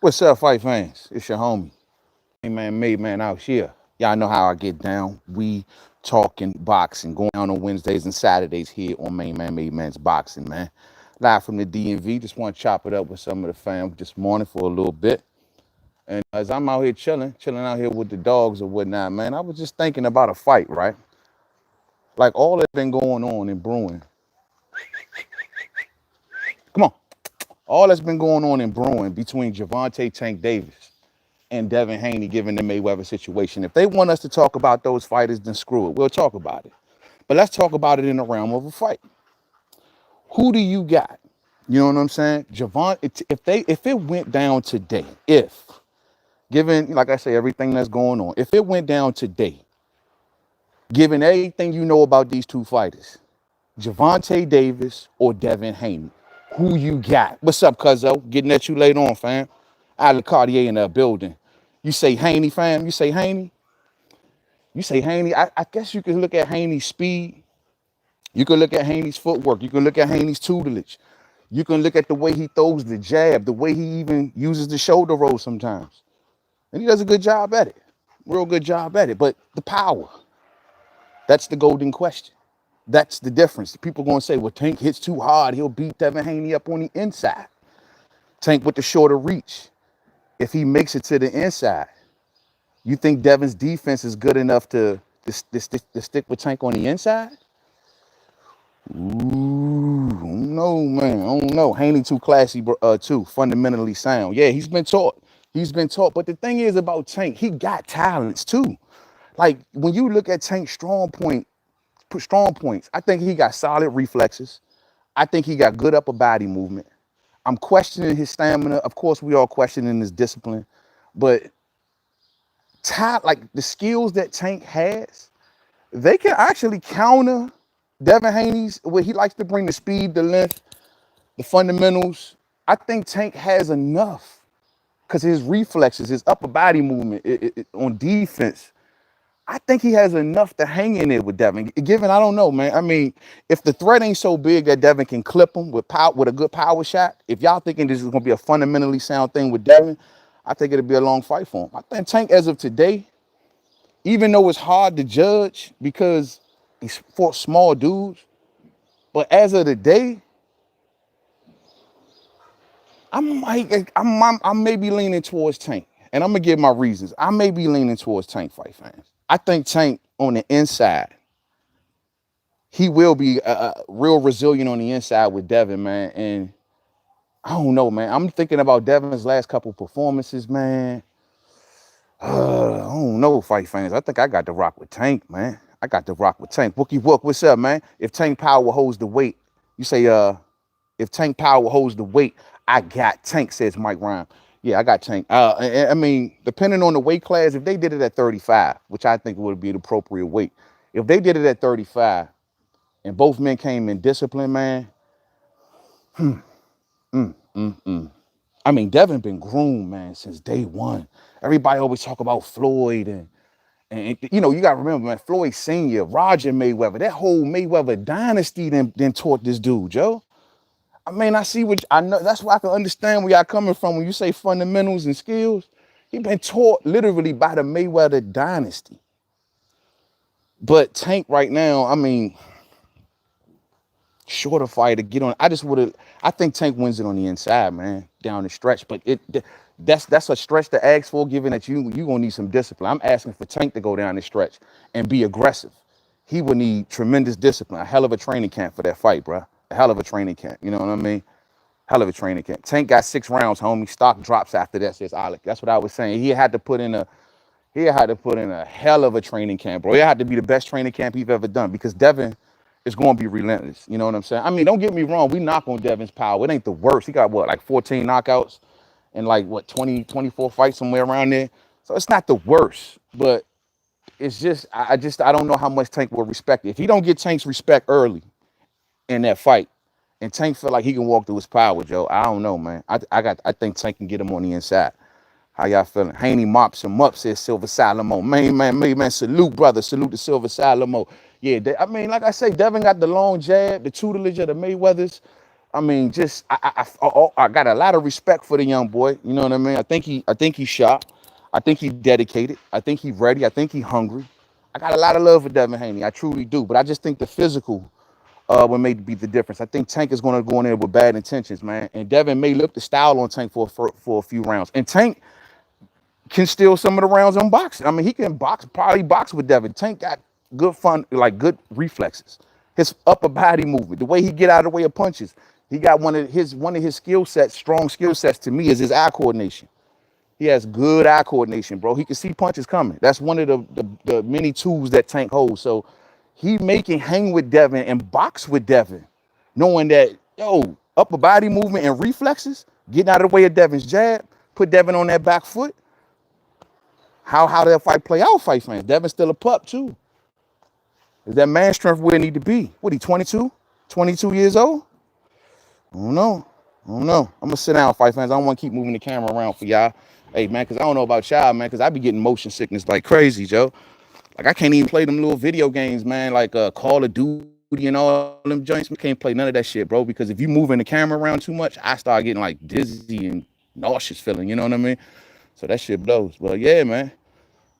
What's up, fight fans? It's your homie, made man out here. Y'all know how I get down. We talking boxing, going down on Wednesdays and Saturdays here on Made Man's Boxing, man. Live from the DMV. Just want to chop it up with some of the fam this morning for a little bit. And as I'm out here chilling out here with the dogs or whatnot, man, I was just thinking about a fight, right? Like all that's been going on in brewing. Come on. All that's been going on in brewing between Gervonta Tank Davis and Devin Haney, given the Mayweather situation. If they want us to talk about those fighters, then screw it. We'll talk about it. But let's talk about it in the realm of a fight. Who do you got? You know what I'm saying? If it went down today, given, like I say, everything that's going on, if it went down today, given everything you know about these two fighters, Gervonta Davis or Devin Haney, who you got? What's up, cuzzo? Getting at you later on, fam. Out of Cartier in the building. You say Haney, fam? You say Haney? You say Haney? I guess you can look at Haney's speed. You can look at Haney's footwork. You can look at Haney's tutelage. You can look at the way he throws the jab, the way he even uses the shoulder roll sometimes. And he does a good job at it. Real good job at it. But the power, that's the golden question. That's the difference. People going to say, well, Tank hits too hard. He'll beat Devin Haney up on the inside. Tank with the shorter reach. If he makes it to the inside, you think Devin's defense is good enough to stick with Tank on the inside? Ooh, no, man. I don't know. Haney too classy, too fundamentally sound. Yeah, he's been taught. He's been taught. But the thing is about Tank, he got talents too. Like when you look at Tank's strong points, I think he got solid reflexes. I think he got good upper body movement. I'm questioning his stamina. Of course, we all questioning his discipline, but like the skills that Tank has, they can actually counter Devin Haney's, where he likes to bring the speed, the length, the fundamentals. I think Tank has enough because his reflexes, his upper body movement on defense, I think he has enough to hang in there with Devin. Given, I don't know, man. I mean, if the threat ain't so big that Devin can clip him with a good power shot, if y'all thinking this is going to be a fundamentally sound thing with Devin, I think it'll be a long fight for him. I think Tank, as of today, even though it's hard to judge because he's fought small dudes, but as of the day, I'm maybe leaning towards Tank. And I'm going to give my reasons. I may be leaning towards Tank, fight fans. I think Tank on the inside, he will be real resilient on the inside with Devin, man. And I don't know, man. I'm thinking about Devin's last couple performances, man. I don't know, fight fans. I think I got to rock with Tank, man. I got to rock with Tank. Wookie Wook, what's up, man? If Tank power holds the weight, you say, if Tank power holds the weight, I got Tank, says Mike Ryan. Yeah, I got Tank. I mean, depending on the weight class, if they did it at 35, which I think would be the appropriate weight, if they did it at 35 and both men came in discipline, man, I mean, Devin been groomed, man, since day one. Everybody always talk about Floyd and you know, you got to remember, man, Floyd Sr., Roger Mayweather, that whole Mayweather dynasty then taught this dude, Joe. I mean, I know. That's why I can understand where y'all coming from when you say fundamentals and skills. He been taught literally by the Mayweather dynasty. But Tank right now, I mean, shorter fighter, get on. I think Tank wins it on the inside, man, down the stretch. But that's a stretch to ask for, given that you gonna need some discipline. I'm asking for Tank to go down the stretch and be aggressive. He would need tremendous discipline, a hell of a training camp for that fight, bro. A hell of a training camp. You know what I mean? Hell of a training camp. Tank got 6 rounds, homie. Stock drops after that, says Alec. That's what I was saying. He had to put in a hell of a training camp, bro. It had to be the best training camp he's ever done because Devin is going to be relentless. You know what I'm saying? I mean, don't get me wrong. We knock on Devin's power. It ain't the worst. He got what, like 14 knockouts and like what, 24 fights somewhere around there. So it's not the worst, but it's just, I don't know how much Tank will respect it. If he don't get Tank's respect early in that fight, and Tank feel like he can walk through his power, Joe, I don't know, man. I think Tank can get him on the inside. How y'all feeling? Haney mops him up, says Silver Salomo. Man, salute, brother. Salute to Silver Salomo. Yeah, I mean, like I say, Devin got the long jab, the tutelage of the Mayweathers. I mean, just I got a lot of respect for the young boy. You know what I mean? I think he's sharp. I think he's dedicated. I think he's ready. I think he's hungry. I got a lot of love for Devin Haney. I truly do. But I just think the physical would make be the difference. I think Tank is going to go in there with bad intentions, man. And Devin may look the style on Tank for a few rounds. And Tank can steal some of the rounds on boxing. I mean, he can probably box with Devin. Tank got good fun, like good reflexes. His upper body movement, the way he get out of the way of punches. He got one of his skill sets, strong skill sets to me, is his eye coordination. He has good eye coordination, bro. He can see punches coming. That's one of the many tools that Tank holds. So he making hang with Devin and box with Devin, knowing that, yo, upper body movement and reflexes, getting out of the way of Devin's jab, put Devin on that back foot. How that fight play out, fight fans? Devin's still a pup, too. Is that man strength where it need to be? What, he 22? 22 years old? I don't know. I don't know. I'm going to sit down, fight fans. I don't want to keep moving the camera around for y'all. Hey, man, because I don't know about y'all, man, because I be getting motion sickness like crazy, Joe. Like, I can't even play them little video games, man, like Call of Duty and all them joints. We can't play none of that shit, bro, because if you moving the camera around too much, I start getting, like, dizzy and nauseous feeling, you know what I mean? So that shit blows. But, yeah, man.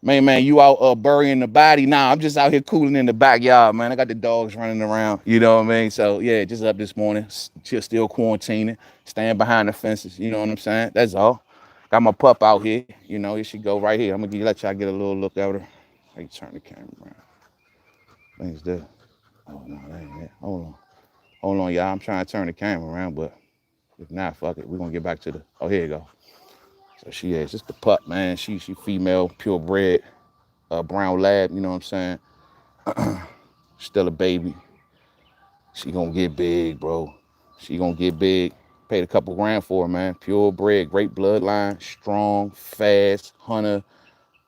Man, you out burying the body? Nah, I'm just out here cooling in the backyard, man. I got the dogs running around, you know what I mean? So, yeah, just up this morning, still quarantining, staying behind the fences, you know what I'm saying? That's all. Got my pup out here, you know, here she go right here. I'm going to let y'all get a little look at her. How you turn the camera around? Things there. Oh, no, that ain't it. Hold on, y'all. I'm trying to turn the camera around, but if not, fuck it. We're going to get back to the, oh, here you go. So she is just the pup, man. She female, purebred, brown lab, you know what I'm saying? Still a baby. She gonna get big, bro. She gonna get big. Paid a couple grand for her, man. Purebred, great bloodline, strong, fast, hunter,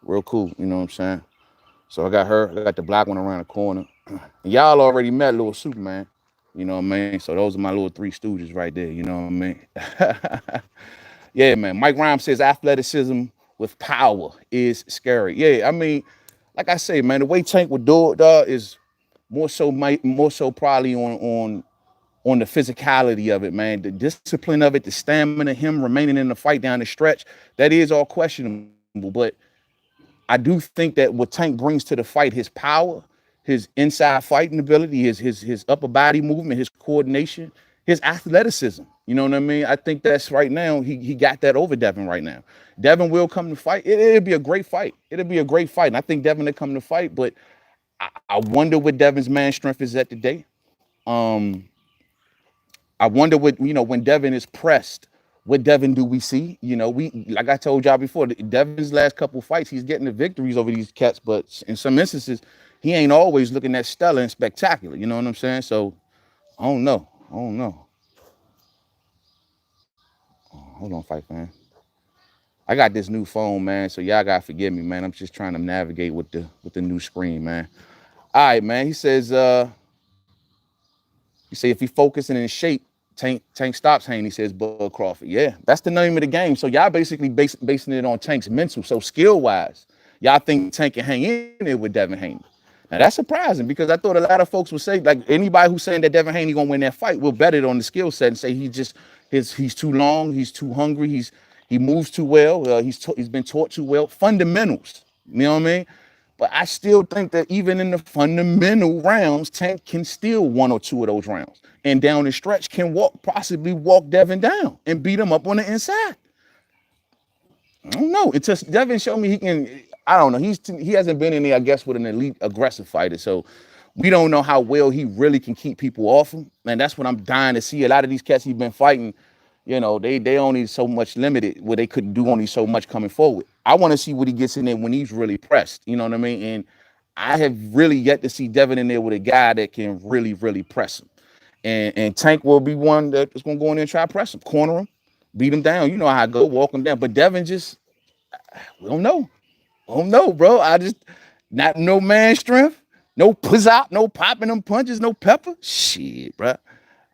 real cool, you know what I'm saying? So I got her, I got the black one around the corner. And y'all already met Little Superman, you know what I mean? So those are my little three stooges right there, you know what I mean? Yeah, man. Mike Rhymes says athleticism with power is scary. Yeah, I mean, like I say, man, the way Tank would do it, dog, is more so probably on the physicality of it, man. The discipline of it, the stamina, him remaining in the fight down the stretch, that is all questionable. But I do think that what Tank brings to the fight, his power, his inside fighting ability, his upper body movement, his coordination, his athleticism. You know what I mean? I think that's right now, he got that over Devin right now. Devin will come to fight. It'll be a great fight. It'll be a great fight. And I think Devin will come to fight, but I wonder what Devin's man strength is at today. I wonder what, when Devin is pressed, what Devin do we see? You know, like I told y'all before, Devin's last couple fights, he's getting the victories over these cats, but in some instances, he ain't always looking that stellar and spectacular. You know what I'm saying? So I don't know. Hold on, fight fan. I got this new phone, man, so y'all gotta forgive me, man. I'm just trying to navigate with the new screen, man. All right, man. He says, if he focusing in shape, Tank stops Haney, says Bud Crawford. Yeah, that's the name of the game. So y'all basically basing it on Tank's mental. So skill-wise, y'all think Tank can hang in there with Devin Haney. Now that's surprising because I thought a lot of folks would say, like anybody who's saying that Devin Haney gonna win that fight will bet it on the skill set and say he's too long, he's too hungry, he moves too well, he's been taught too well. Fundamentals, you know what I mean? But I still think that even in the fundamental rounds, Tank can steal one or two of those rounds. And down the stretch can possibly walk Devin down and beat him up on the inside. I don't know. Until Devin showed me he can, I don't know. He hasn't been in there, I guess, with an elite aggressive fighter. So we don't know how well he really can keep people off him. And that's what I'm dying to see. A lot of these cats he's been fighting, they only so much limited where they couldn't do only so much coming forward. I want to see what he gets in there when he's really pressed. You know what I mean? And I have really yet to see Devin in there with a guy that can really, really press him. And Tank will be one that's going to go in there and try to press him, corner him, beat him down. You know how I go, walk him down. But Devin we don't know. I don't know, bro. Not no man strength, no push out, no popping them punches, no pepper. Shit, bro.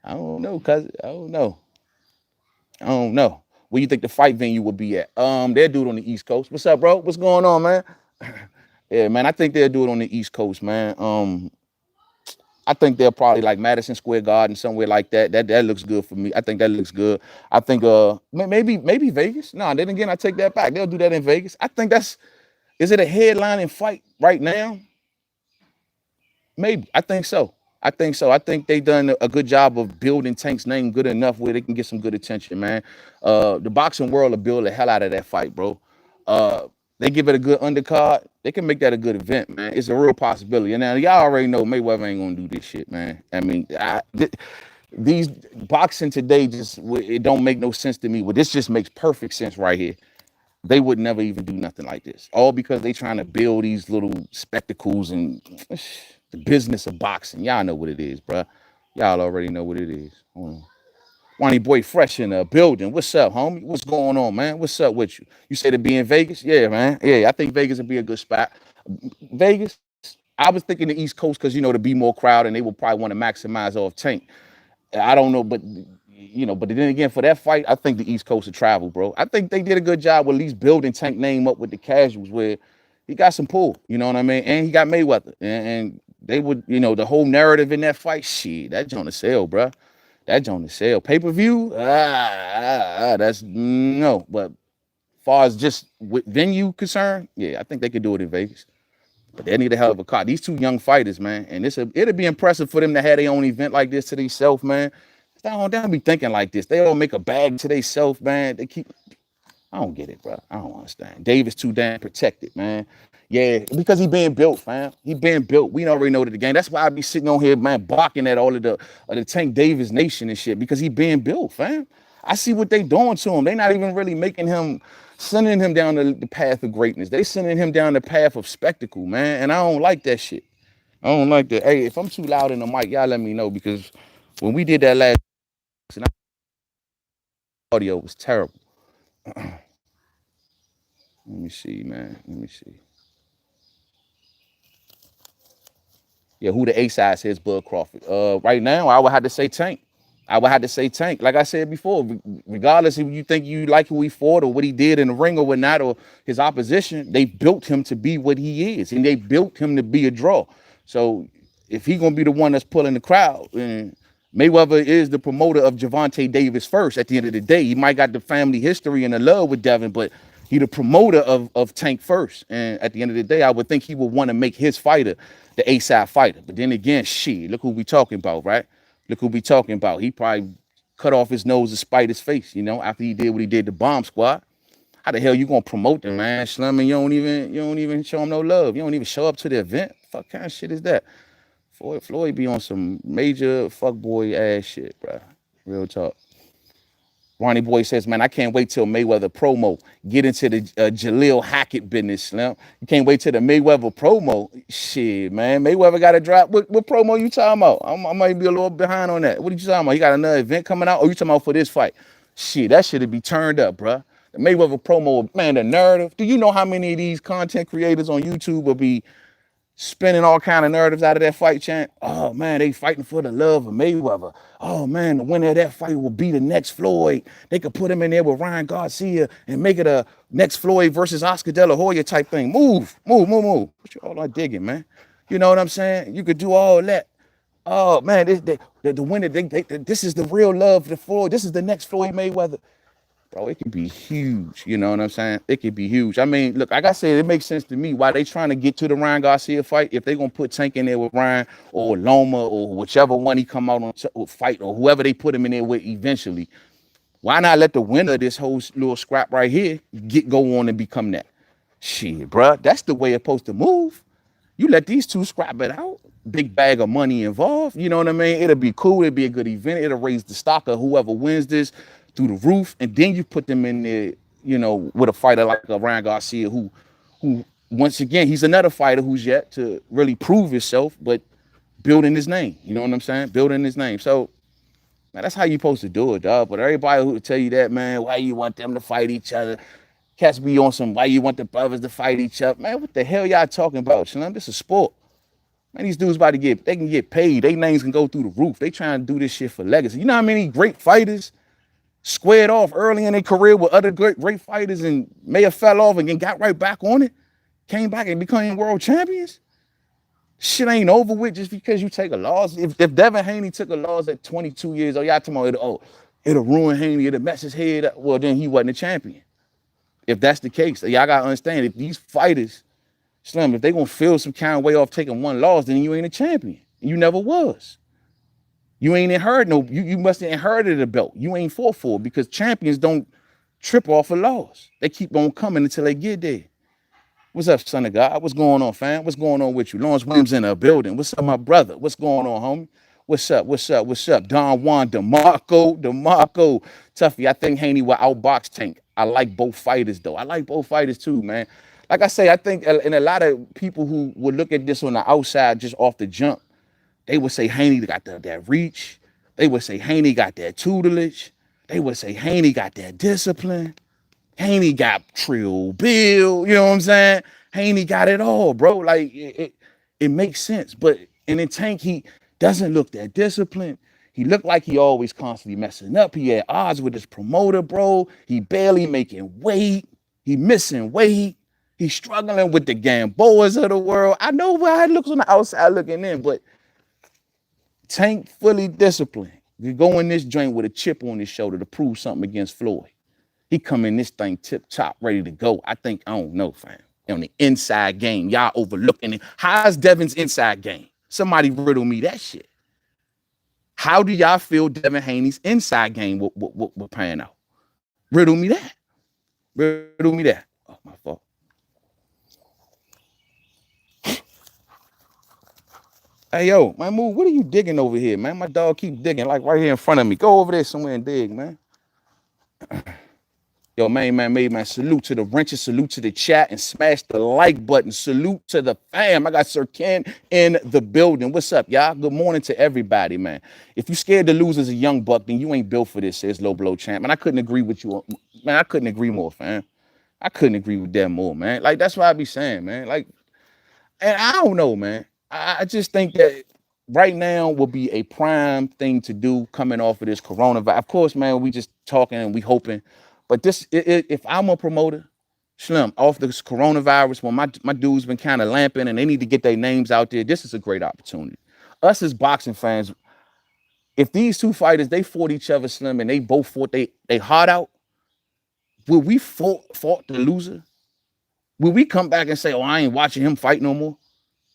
I don't know, cuz I don't know. Where you think the fight venue would be at? They'll do it on the East Coast. What's up, bro? What's going on, man? Yeah, man. I think they'll do it on the East Coast, man. I think they're probably like Madison Square Garden, somewhere like that. That looks good for me. I think that looks good. I think maybe Vegas. No, then again, I take that back. They'll do that in Vegas. I think that's is it a headlining fight right now? Maybe. I think so. I think so. I think they done a good job of building Tank's name good enough where they can get some good attention, man. The boxing world will build the hell out of that fight, bro. They give it a good undercard. They can make that a good event, man. It's a real possibility. And now y'all already know Mayweather ain't gonna do this shit, man. I mean, these boxing today just it don't make no sense to me. Well, this just makes perfect sense right here. They would never even do nothing like this. All because they trying to build these little spectacles and the business of boxing. Y'all know what it is, bruh. Y'all already know what it is. Hold on. Wani boy fresh in the building. What's up, homie? What's going on, man? What's up with you? You say to be in Vegas? Yeah, man. Yeah, I think Vegas would be a good spot. Vegas, I was thinking the East Coast because, to be more crowd and they will probably want to maximize off Tank. I don't know, but but then again, for that fight, I think the East Coast will travel, bro. I think they did a good job with at least building Tank name up with the casuals where he got some pull, you know what I mean? And he got Mayweather. And they would, the whole narrative in that fight, shit, that joint to sell, bro. That joint to sell. Pay-per-view, that's no. But far as just with venue concerned, yeah, I think they could do it in Vegas. But they need a hell of a card. These two young fighters, man, and it'd be impressive for them to have their own event like this to themselves, man. They don't be thinking like this. They don't make a bag to themselves, man. I don't get it, bro. I don't understand. Davis too damn protected, man. Yeah, because he being built, fam. He being built. We already know that the game. That's why I be sitting on here, man, barking at all of the Tank Davis nation and shit, because he being built, fam. I see what they doing to him. They not even really sending him down the path of greatness. They sending him down the path of spectacle, man. And I don't like that shit. I don't like that. Hey, if I'm too loud in the mic, y'all let me know, because when we did that last, audio was terrible. Let me see, man. Let me see. Yeah, who the A-side says Bud Crawford. Right now, I would have to say Tank. Like I said before, regardless if you think you like who he fought or what he did in the ring or whatnot, or his opposition, they built him to be what he is, and they built him to be a draw. So if he gonna be the one that's pulling the crowd, and Mayweather is the promoter of Gervonta Davis first. At the end of the day, he might got the family history and the love with Devin, but he the promoter of Tank first. And at the end of the day, I would think he would want to make his fighter the A-side fighter. But then again, shit, look who we talking about, right? Look who we talking about. He probably cut off his nose to spite his face, after he did what he did to Bomb Squad. How the hell you gonna promote them, man? Slim, and you don't even show him no love. You don't even show up to the event. Fuck kind of shit is that? Floyd be on some major fuckboy ass shit, bro. Real talk. Ronnie Boy says, man, I can't wait till Mayweather promo. Get into the Jaleel Hackett business, Slim. You can't wait till the Mayweather promo. Shit, man. Mayweather got to drop. What promo you talking about? I might be a little behind on that. What are you talking about? He got another event coming out? Or you talking about for this fight? Shit, that should be turned up, bro. The Mayweather promo, man, the narrative. Do you know how many of these content creators on YouTube will be spinning all kind of narratives out of that fight, chant? Oh man, they fighting for the love of Mayweather. Oh man, the winner of that fight will be the next Floyd. They could put him in there with Ryan Garcia and make it a next Floyd versus Oscar De La Hoya type thing. Move. What you all are digging, man? You know what I'm saying? You could do all that. Oh man, the winner, this is the real love for Floyd. This is the next Floyd Mayweather. Bro, it could be huge. You know what I'm saying? It could be huge. I mean, look, like I said, it makes sense to me why they trying to get to the Ryan Garcia fight. If they gonna put Tank in there with Ryan or Loma or whichever one he come out on fight, or whoever they put him in there with eventually, why not let the winner of this whole little scrap right here go on and become that? Shit, bro, that's the way it's supposed to move. You let these two scrap it out. Big bag of money involved. You know what I mean? It'll be cool. It'll be a good event. It'll raise the stock of whoever wins this through the roof. And then you put them in there, with a fighter like a Ryan Garcia, who once again, he's another fighter who's yet to really prove himself, but building his name. You know what I'm saying? Building his name. So, man, that's how you supposed to do it, dog. But everybody who tell you that, man, why you want them to fight each other? Cats be on some, why you want the brothers to fight each other? Man, what the hell y'all talking about, Slim? This is sport. Man, these dudes about to they can get paid. Their names can go through the roof. They trying to do this shit for legacy. You know how many great fighters squared off early in their career with other great fighters and may have fell off and then got right back on it, came back and became world champions? Shit ain't over with just because you take a loss. If Devin Haney took a loss at 22 years old, y'all talking about it'll ruin Haney, it'll mess his head up. Well, then he wasn't a champion. If that's the case, y'all gotta understand, if these fighters, Slim, if they gonna feel some kind of way off taking one loss, then you ain't a champion. You never was. You ain't inherited you must have inherited a belt. You ain't fought for it, because champions don't trip off a loss. They keep on coming until they get there. What's up, son of God? What's going on, fam? What's going on with you? Lawrence Williams in the building. What's up, my brother? What's going on, homie? What's up? What's up? What's up? Don Juan, DeMarco. Tuffy, I think Haney will outbox Tank. I like both fighters, though. I like both fighters, too, man. Like I say, I think, and a lot of people who would look at this on the outside just off the jump, they would say Haney got that reach. They would say Haney got that tutelage. They would say Haney got that discipline. Haney got Trill Bill, you know what I'm saying? Haney got it all, bro. Like, it makes sense. But and in Tank, he doesn't look that disciplined. He looked like he always constantly messing up. He had odds with his promoter, bro. He barely making weight. He missing weight. He's struggling with the Gamboas of the world. I know how it looks on the outside looking in, but Tank fully disciplined. You go in this joint with a chip on his shoulder to prove something against Floyd. He come in this thing tip top, ready to go. I don't know, fam. On the inside game, y'all overlooking it. How's Devin's inside game? Somebody riddle me that shit. How do y'all feel Devin Haney's inside game will pan out? Riddle me that. Riddle me that. Oh, my fault. Hey, yo, man, move. What are you digging over here, man? My dog keep digging, like right here in front of me. Go over there somewhere and dig, man. Yo, man, salute to the wrenches, salute to the chat, and smash the like button. Salute to the fam. I got Sir Ken in the building. What's up, y'all? Good morning to everybody, man. If you scared to lose as a young buck, then you ain't built for this, says Low Blow Champ. Man, I couldn't agree with you. Man, I couldn't agree more, fam. I couldn't agree with that more, man. Like, that's what I be saying, man. Like, and I don't know, man. I just think that right now will be a prime thing to do coming off of this coronavirus. Of course, man, we just talking and we hoping. But this, if I'm a promoter, Slim, off this coronavirus, when my dudes been kind of lamping and they need to get their names out there, this is a great opportunity. Us as boxing fans, if these two fighters, they fought each other, Slim, and they both fought they heart out, will we fought the loser? Will we come back and say, oh, I ain't watching him fight no more?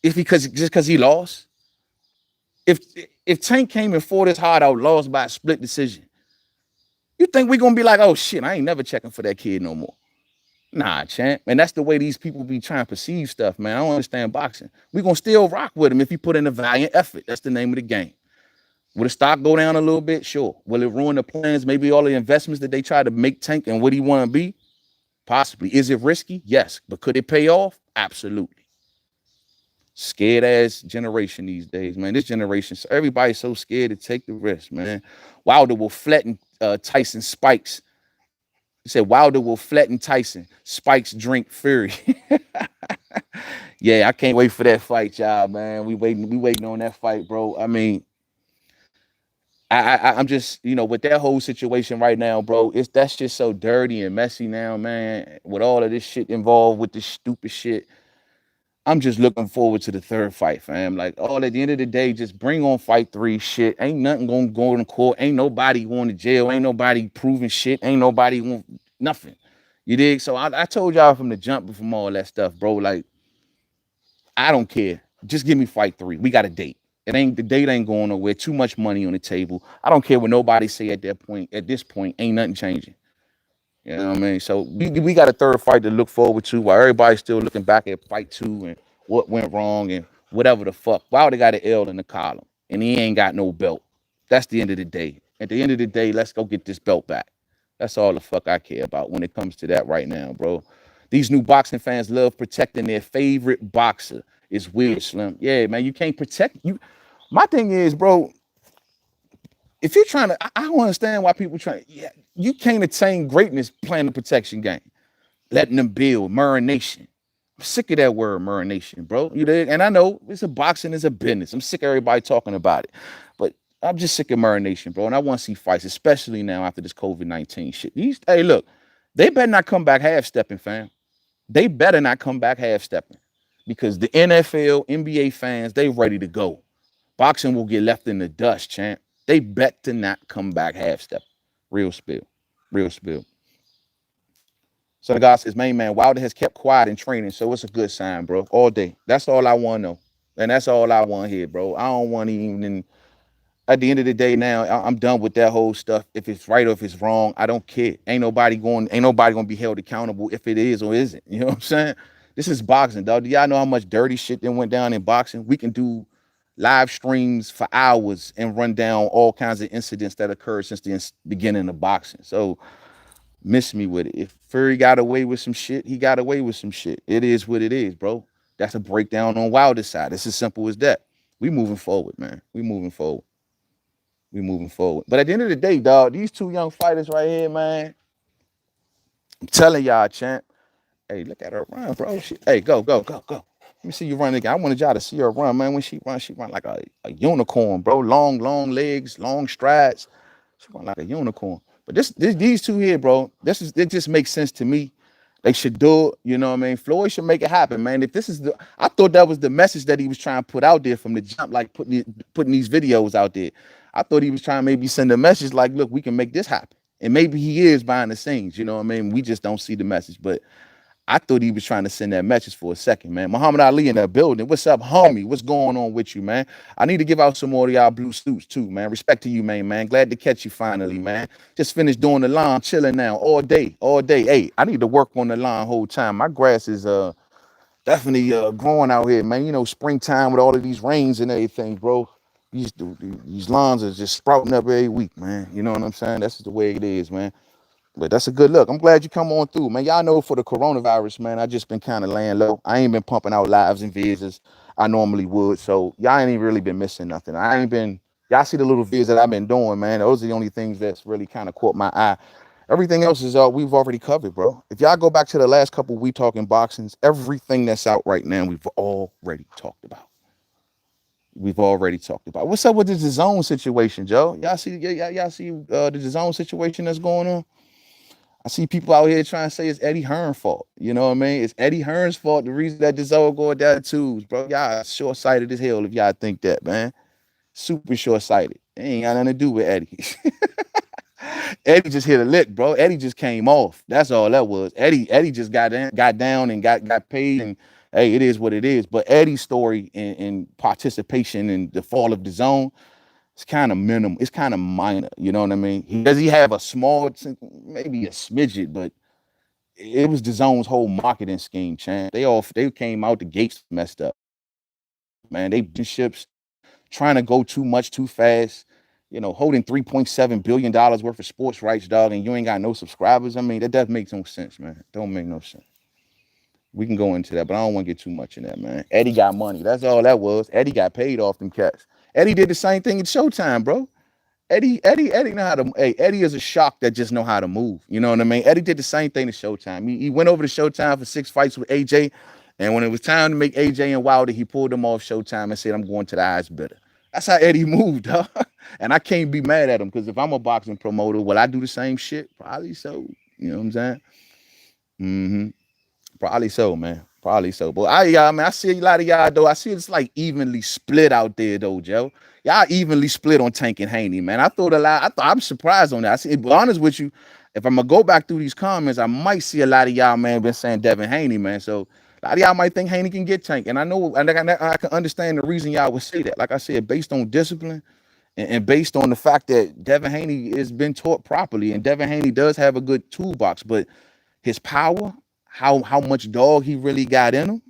If just because he lost? If Tank came and fought his heart out, lost by a split decision, you think we're gonna be like, oh shit, I ain't never checking for that kid no more? Nah, champ. And that's the way these people be trying to perceive stuff, man. I don't understand boxing. We're gonna still rock with him if he put in a valiant effort. That's the name of the game. Will the stock go down a little bit? Sure. Will it ruin the plans? Maybe all the investments that they try to make Tank and what he want to be? Possibly. Is it risky? Yes. But could it pay off? Absolutely. Scared ass generation these days, man. This generation, everybody's so scared to take the risk, man. Wilder will flatten Tyson Spikes. He said Wilder will flatten Tyson. Spikes drink fury. Yeah, I can't wait for that fight, y'all, man. We waiting on that fight, bro. I mean, I'm just, with that whole situation right now, bro, that's just so dirty and messy now, man. With all of this shit involved with this stupid shit. I'm just looking forward to the third fight, fam. Like, at the end of the day, just bring on fight 3 shit. Ain't nothing gonna go in court. Ain't nobody going to jail. Ain't nobody proving shit. Ain't nobody nothing. You dig? So I told y'all from the jump from all that stuff, bro. Like, I don't care. Just give me fight 3. We got a date. The date ain't going nowhere. Too much money on the table. I don't care what nobody say at that point. At this point, ain't nothing changing. You know what I mean? So we got a third fight to look forward to while everybody's still looking back at fight 2 and what went wrong and whatever the fuck. Wilder got an L in the column and he ain't got no belt. That's the end of the day. At the end of the day, let's go get this belt back. That's all the fuck I care about when it comes to that right now, bro. These new boxing fans love protecting their favorite boxer. It's weird, Slim. Yeah, man, you can't protect you. My thing is, bro, if you're trying to, I don't understand why people you can't attain greatness playing the protection game, letting them build, marination. I'm sick of that word, marination, bro. You dig? And I know boxing is a business. I'm sick of everybody talking about it, but I'm just sick of marination, bro. And I want to see fights, especially now after this COVID-19 shit. Hey, look, they better not come back half-stepping, fam. They better not come back half-stepping. because the NFL, NBA fans, they ready to go. Boxing will get left in the dust, champ. They bet to not come back half step. Real spill. Real spill. So the guy says, main man, Wilder has kept quiet in training, so it's a good sign, bro. All day. That's all I want to know. And that's all I want here, bro. I don't want even at the end of the day now, I'm done with that whole stuff. If it's right or if it's wrong, I don't care. Ain't nobody gonna be held accountable if it is or isn't. You know what I'm saying? This is boxing, dog. Do y'all know how much dirty shit that went down in boxing? We can do live streams for hours and run down all kinds of incidents that occurred since the beginning of boxing. So miss me with it. If Fury got away with some shit, he got away with some shit. It is what it is, bro. That's a breakdown on Wilder's side. It's as simple as that. We moving forward, man. We moving forward. We moving forward. But at the end of the day, dog, these two young fighters right here, man, I'm telling y'all, champ. Hey, look at her run, bro. Hey, go. Let me see you run again. I wanted y'all to see her run, man. When she run like a unicorn, bro. Long legs, long strides. She run like a unicorn. But these two here, bro, it just makes sense to me. They should do it, you know what I mean? Floyd should make it happen, man. If this is I thought that was the message that he was trying to put out there from the jump, like putting these videos out there. I thought he was trying to maybe send a message like, look, we can make this happen. And maybe he is behind the scenes, you know what I mean? We just don't see the message. But I thought he was trying to send that message for a second, man. Muhammad Ali in that building. What's up, homie? What's going on with you, man? I need to give out some more of y'all blue suits too, man. Respect to you, man. Glad to catch you finally, man. Just finished doing the line, chilling now all day. Hey, I need to work on the line whole time. My grass is definitely growing out here, man. You know, springtime with all of these rains and everything, bro. These lawns are just sprouting up every week, man. You know what I'm saying? That's just the way it is, man. But that's a good look. I'm glad you come on through, man. Y'all know for the coronavirus, man, I just been kind of laying low. I ain't been pumping out lives and vids as I normally would. So y'all ain't really been missing nothing. Y'all see the little vids that I've been doing, man. Those are the only things that's really kind of caught my eye. Everything else is we've already covered, bro. If y'all go back to the last couple We Talking Boxings, everything that's out right now, we've already talked about. What's up with the DAZN situation, Joe? Y'all see the DAZN situation that's going on? I see people out here trying to say it's Eddie Hearn's fault. You know what I mean? It's Eddie Hearn's fault. The reason that DAZN going down the tubes, bro. Y'all short-sighted as hell if y'all think that, man. Super short-sighted. It ain't got nothing to do with Eddie. Eddie just hit a lick, bro. Eddie just came off. That's all that was. Eddie just got down and got paid, and hey, it is what it is. But Eddie's story and participation in the fall of DAZN, it's kind of minimal. It's kind of minor. You know what I mean? Does he have a small, maybe a smidget, but it was DAZN's whole marketing scheme, champ. They came out the gates messed up, man. They ships trying to go too much too fast. You know, holding $3.7 billion worth of sports rights, dog, and you ain't got no subscribers. I mean, that doesn't make no sense, man. Don't make no sense. We can go into that, but I don't want to get too much in that, man. Eddie got money. That's all that was. Eddie got paid off them cats. Eddie did the same thing at Showtime, bro. Eddie know how to. Hey, Eddie is a shark that just know how to move. You know what I mean? Eddie did the same thing to Showtime. He went over to Showtime for 6 fights with AJ, and when it was time to make AJ and Wilder, he pulled them off Showtime and said, "I'm going to the highest bidder." That's how Eddie moved, dog. And I can't be mad at him because if I'm a boxing promoter, will I do the same shit? Probably so. You know what I'm saying? Mm-hmm. Probably so, man. Probably so. But I see a lot of y'all though. I see it's like evenly split out there though, Joe. Y'all evenly split on Tank and Haney, man. I'm surprised on that. I see, to be honest with you, if I'm gonna go back through these comments, I might see a lot of y'all, man, been saying Devin Haney, man. So a lot of y'all might think Haney can get Tank. And I know, and I can understand the reason y'all would say that. Like I said, based on discipline and based on the fact that Devin Haney has been taught properly, and Devin Haney does have a good toolbox, but his power, how much dog he really got in him,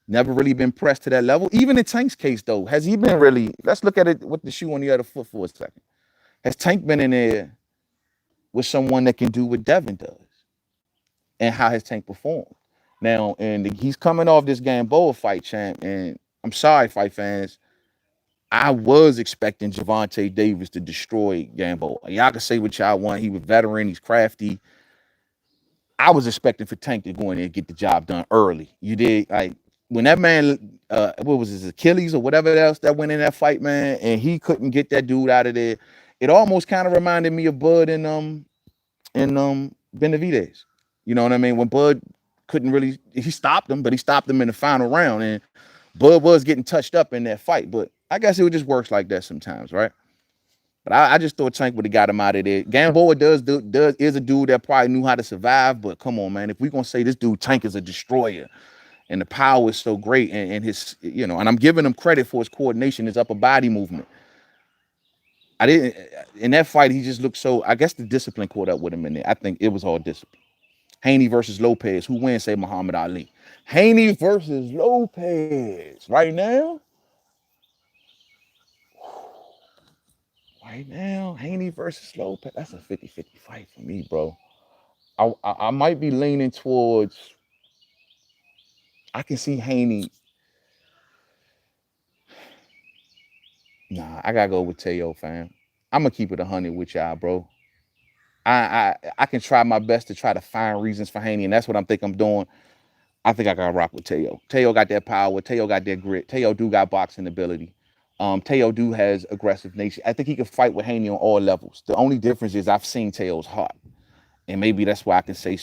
never really been pressed to that level. Even in Tank's case, though, has he been really? Let's look at it with the shoe on the other foot for a second. Has Tank been in there with someone that can do what Devin does? And how has Tank performed? Now, and he's coming off this Gamboa fight, champ. And I'm sorry, fight fans. I was expecting Gervonta Davis to destroy Gamboa. Y'all can say what y'all want. He was veteran. He's crafty. I was expecting for Tank to go in there and get the job done early. You did, like, when that man, what was his Achilles or whatever else that went in that fight, man, and he couldn't get that dude out of there. It almost kind of reminded me of Bud and Benavidez. You know what I mean? When Bud couldn't really. He stopped him, but he stopped him in the final round, and Bud was getting touched up in that fight. But I guess it just works like that sometimes, right? But I just thought Tank would have got him out of there. Gamboa is a dude that probably knew how to survive, but come on, man. If we gonna say this dude Tank is a destroyer and the power is so great and his, and I'm giving him credit for his coordination, his upper body movement. I didn't in that fight, he just looked so. I guess the discipline caught up with him in there. I think it was all discipline. Haney versus Lopez. Who wins? Say Muhammad Ali. Haney versus Lopez. Right now, Haney versus Lopez. That's a 50-50 fight for me, bro. I might be leaning towards. I can see Haney. Nah, I gotta go with Teo, fam. I'm gonna keep it 100 with y'all, bro. I can try my best to try to find reasons for Haney, and that's what I'm doing. I think I gotta rock with Teo. Teo got that power. Teo got that grit. Teo do got boxing ability. Teo do has aggressive nature. I think he can fight with Haney on all levels. The only difference is I've seen Teo's heart, and maybe that's why I can say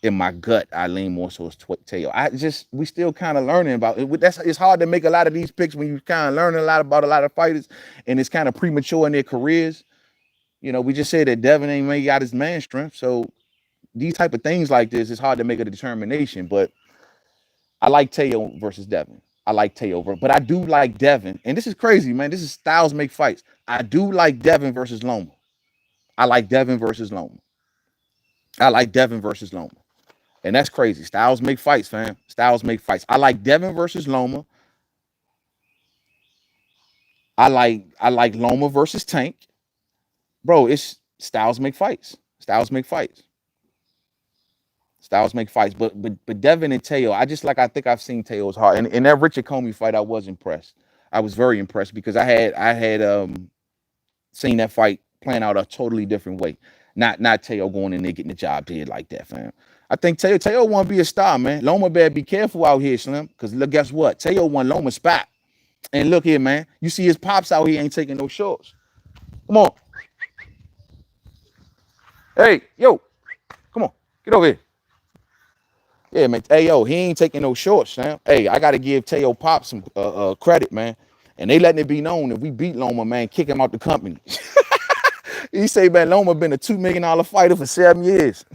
in my gut I lean more towards Teo. We still kind of learning about it. It's hard to make a lot of these picks when you kind of learning a lot about a lot of fighters, and it's kind of premature in their careers. We just said that Devin ain't maybe got his man strength, so these type of things like this, it's hard to make a determination. But I like Teo versus Devin. I like Teo, but I do like Devin. And this is crazy, man. This is styles make fights. I do like Devin versus Loma. I like Devin versus Loma. And that's crazy. Styles make fights, fam. Styles make fights. I like Devin versus Loma. I like Loma versus Tank. Bro, it's styles make fights. Styles make fights. But Devin and Teo, I think I've seen Teo's heart. And in that Richard Comey fight, I was impressed. I was very impressed because I had seen that fight playing out a totally different way. Not Teo going in there getting the job did like that, fam. I think Teo want to be a star, man. Loma better be careful out here, Slim. Because look, guess what? Teo won Loma's spot. And look here, man. You see his pops out here ain't taking no shorts. Come on. Hey, yo. Come on. Get over here. Yeah, man. Hey, yo, he ain't taking no shorts, Sam. Hey, I got to give Teo Pop some credit, man. And they letting it be known if we beat Loma, man, kick him out the company. He say, man, Loma been a $2 million fighter for 7 years.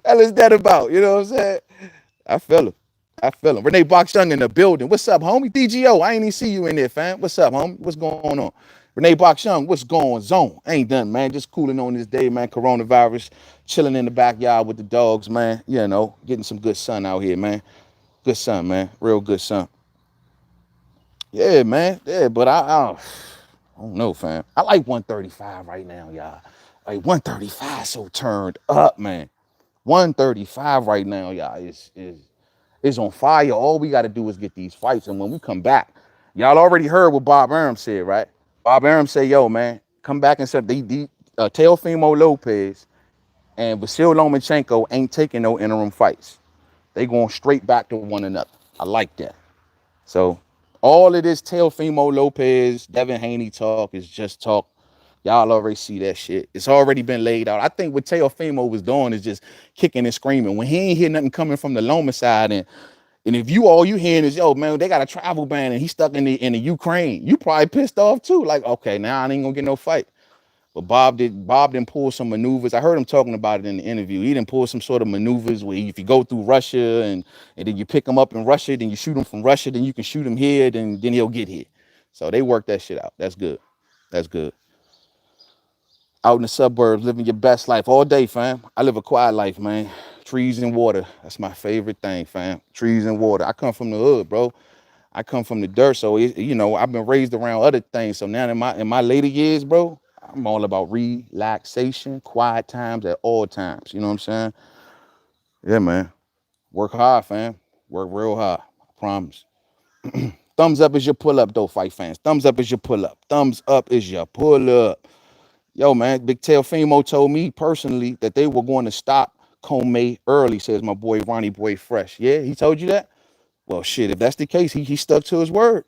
Hell is that about? You know what I'm saying? I feel him. Renee Box Young in the building. What's up, homie? DGO, I ain't even see you in there, fam. What's up, homie? What's going on? Renee Box Young, what's going on? Ain't done, man. Just cooling on this day, man. Coronavirus. Chilling in the backyard with the dogs, man. Getting some good sun out here, man. Good sun, man. Real good sun. Yeah, man. Yeah, but I don't know, fam. I like 135 right now, y'all. Like 135 so turned up, man. 135 right now, y'all, is on fire. All we got to do is get these fights. And when we come back, y'all already heard what Bob Arum said, right? Bob Arum said, yo, man, come back and said Teofimo Lopez and Vasil Lomachenko ain't taking no interim fights. They going straight back to one another. I like that. So all of this Teofimo Lopez, Devin Haney talk is just talk. Y'all already see that shit. It's already been laid out. I think what Teofimo was doing is just kicking and screaming. When he ain't hear nothing coming from the Loma side, and if all you hearing is, yo, man, they got a travel ban and he's stuck in the Ukraine, you probably pissed off too. Like, okay, now I ain't gonna get no fight. But Bob didn't pull some maneuvers. I heard him talking about it in the interview. He didn't pull some sort of maneuvers where if you go through Russia and then you pick him up in Russia, then you shoot him from Russia, then you can shoot him here, then he'll get here. So they worked that shit out. That's good. That's good. Out in the suburbs, living your best life all day, fam. I live a quiet life, man. Trees and water. That's my favorite thing, fam. Trees and water. I come from the hood, bro. I come from the dirt, so I've been raised around other things. So now in my later years, bro, I'm all about relaxation, quiet times at all times. You know what I'm saying? Yeah, man. Work hard, fam. Work real hard. I promise. Thumbs up is your pull up, though, fight fans. Thumbs up is your pull up. Thumbs up is your pull up. Yo, man, Big Teofimo told me personally that they were going to stop Comey early, says my boy Ronnie Boy Fresh. Yeah, he told you that? Well, shit, if that's the case, he stuck to his word.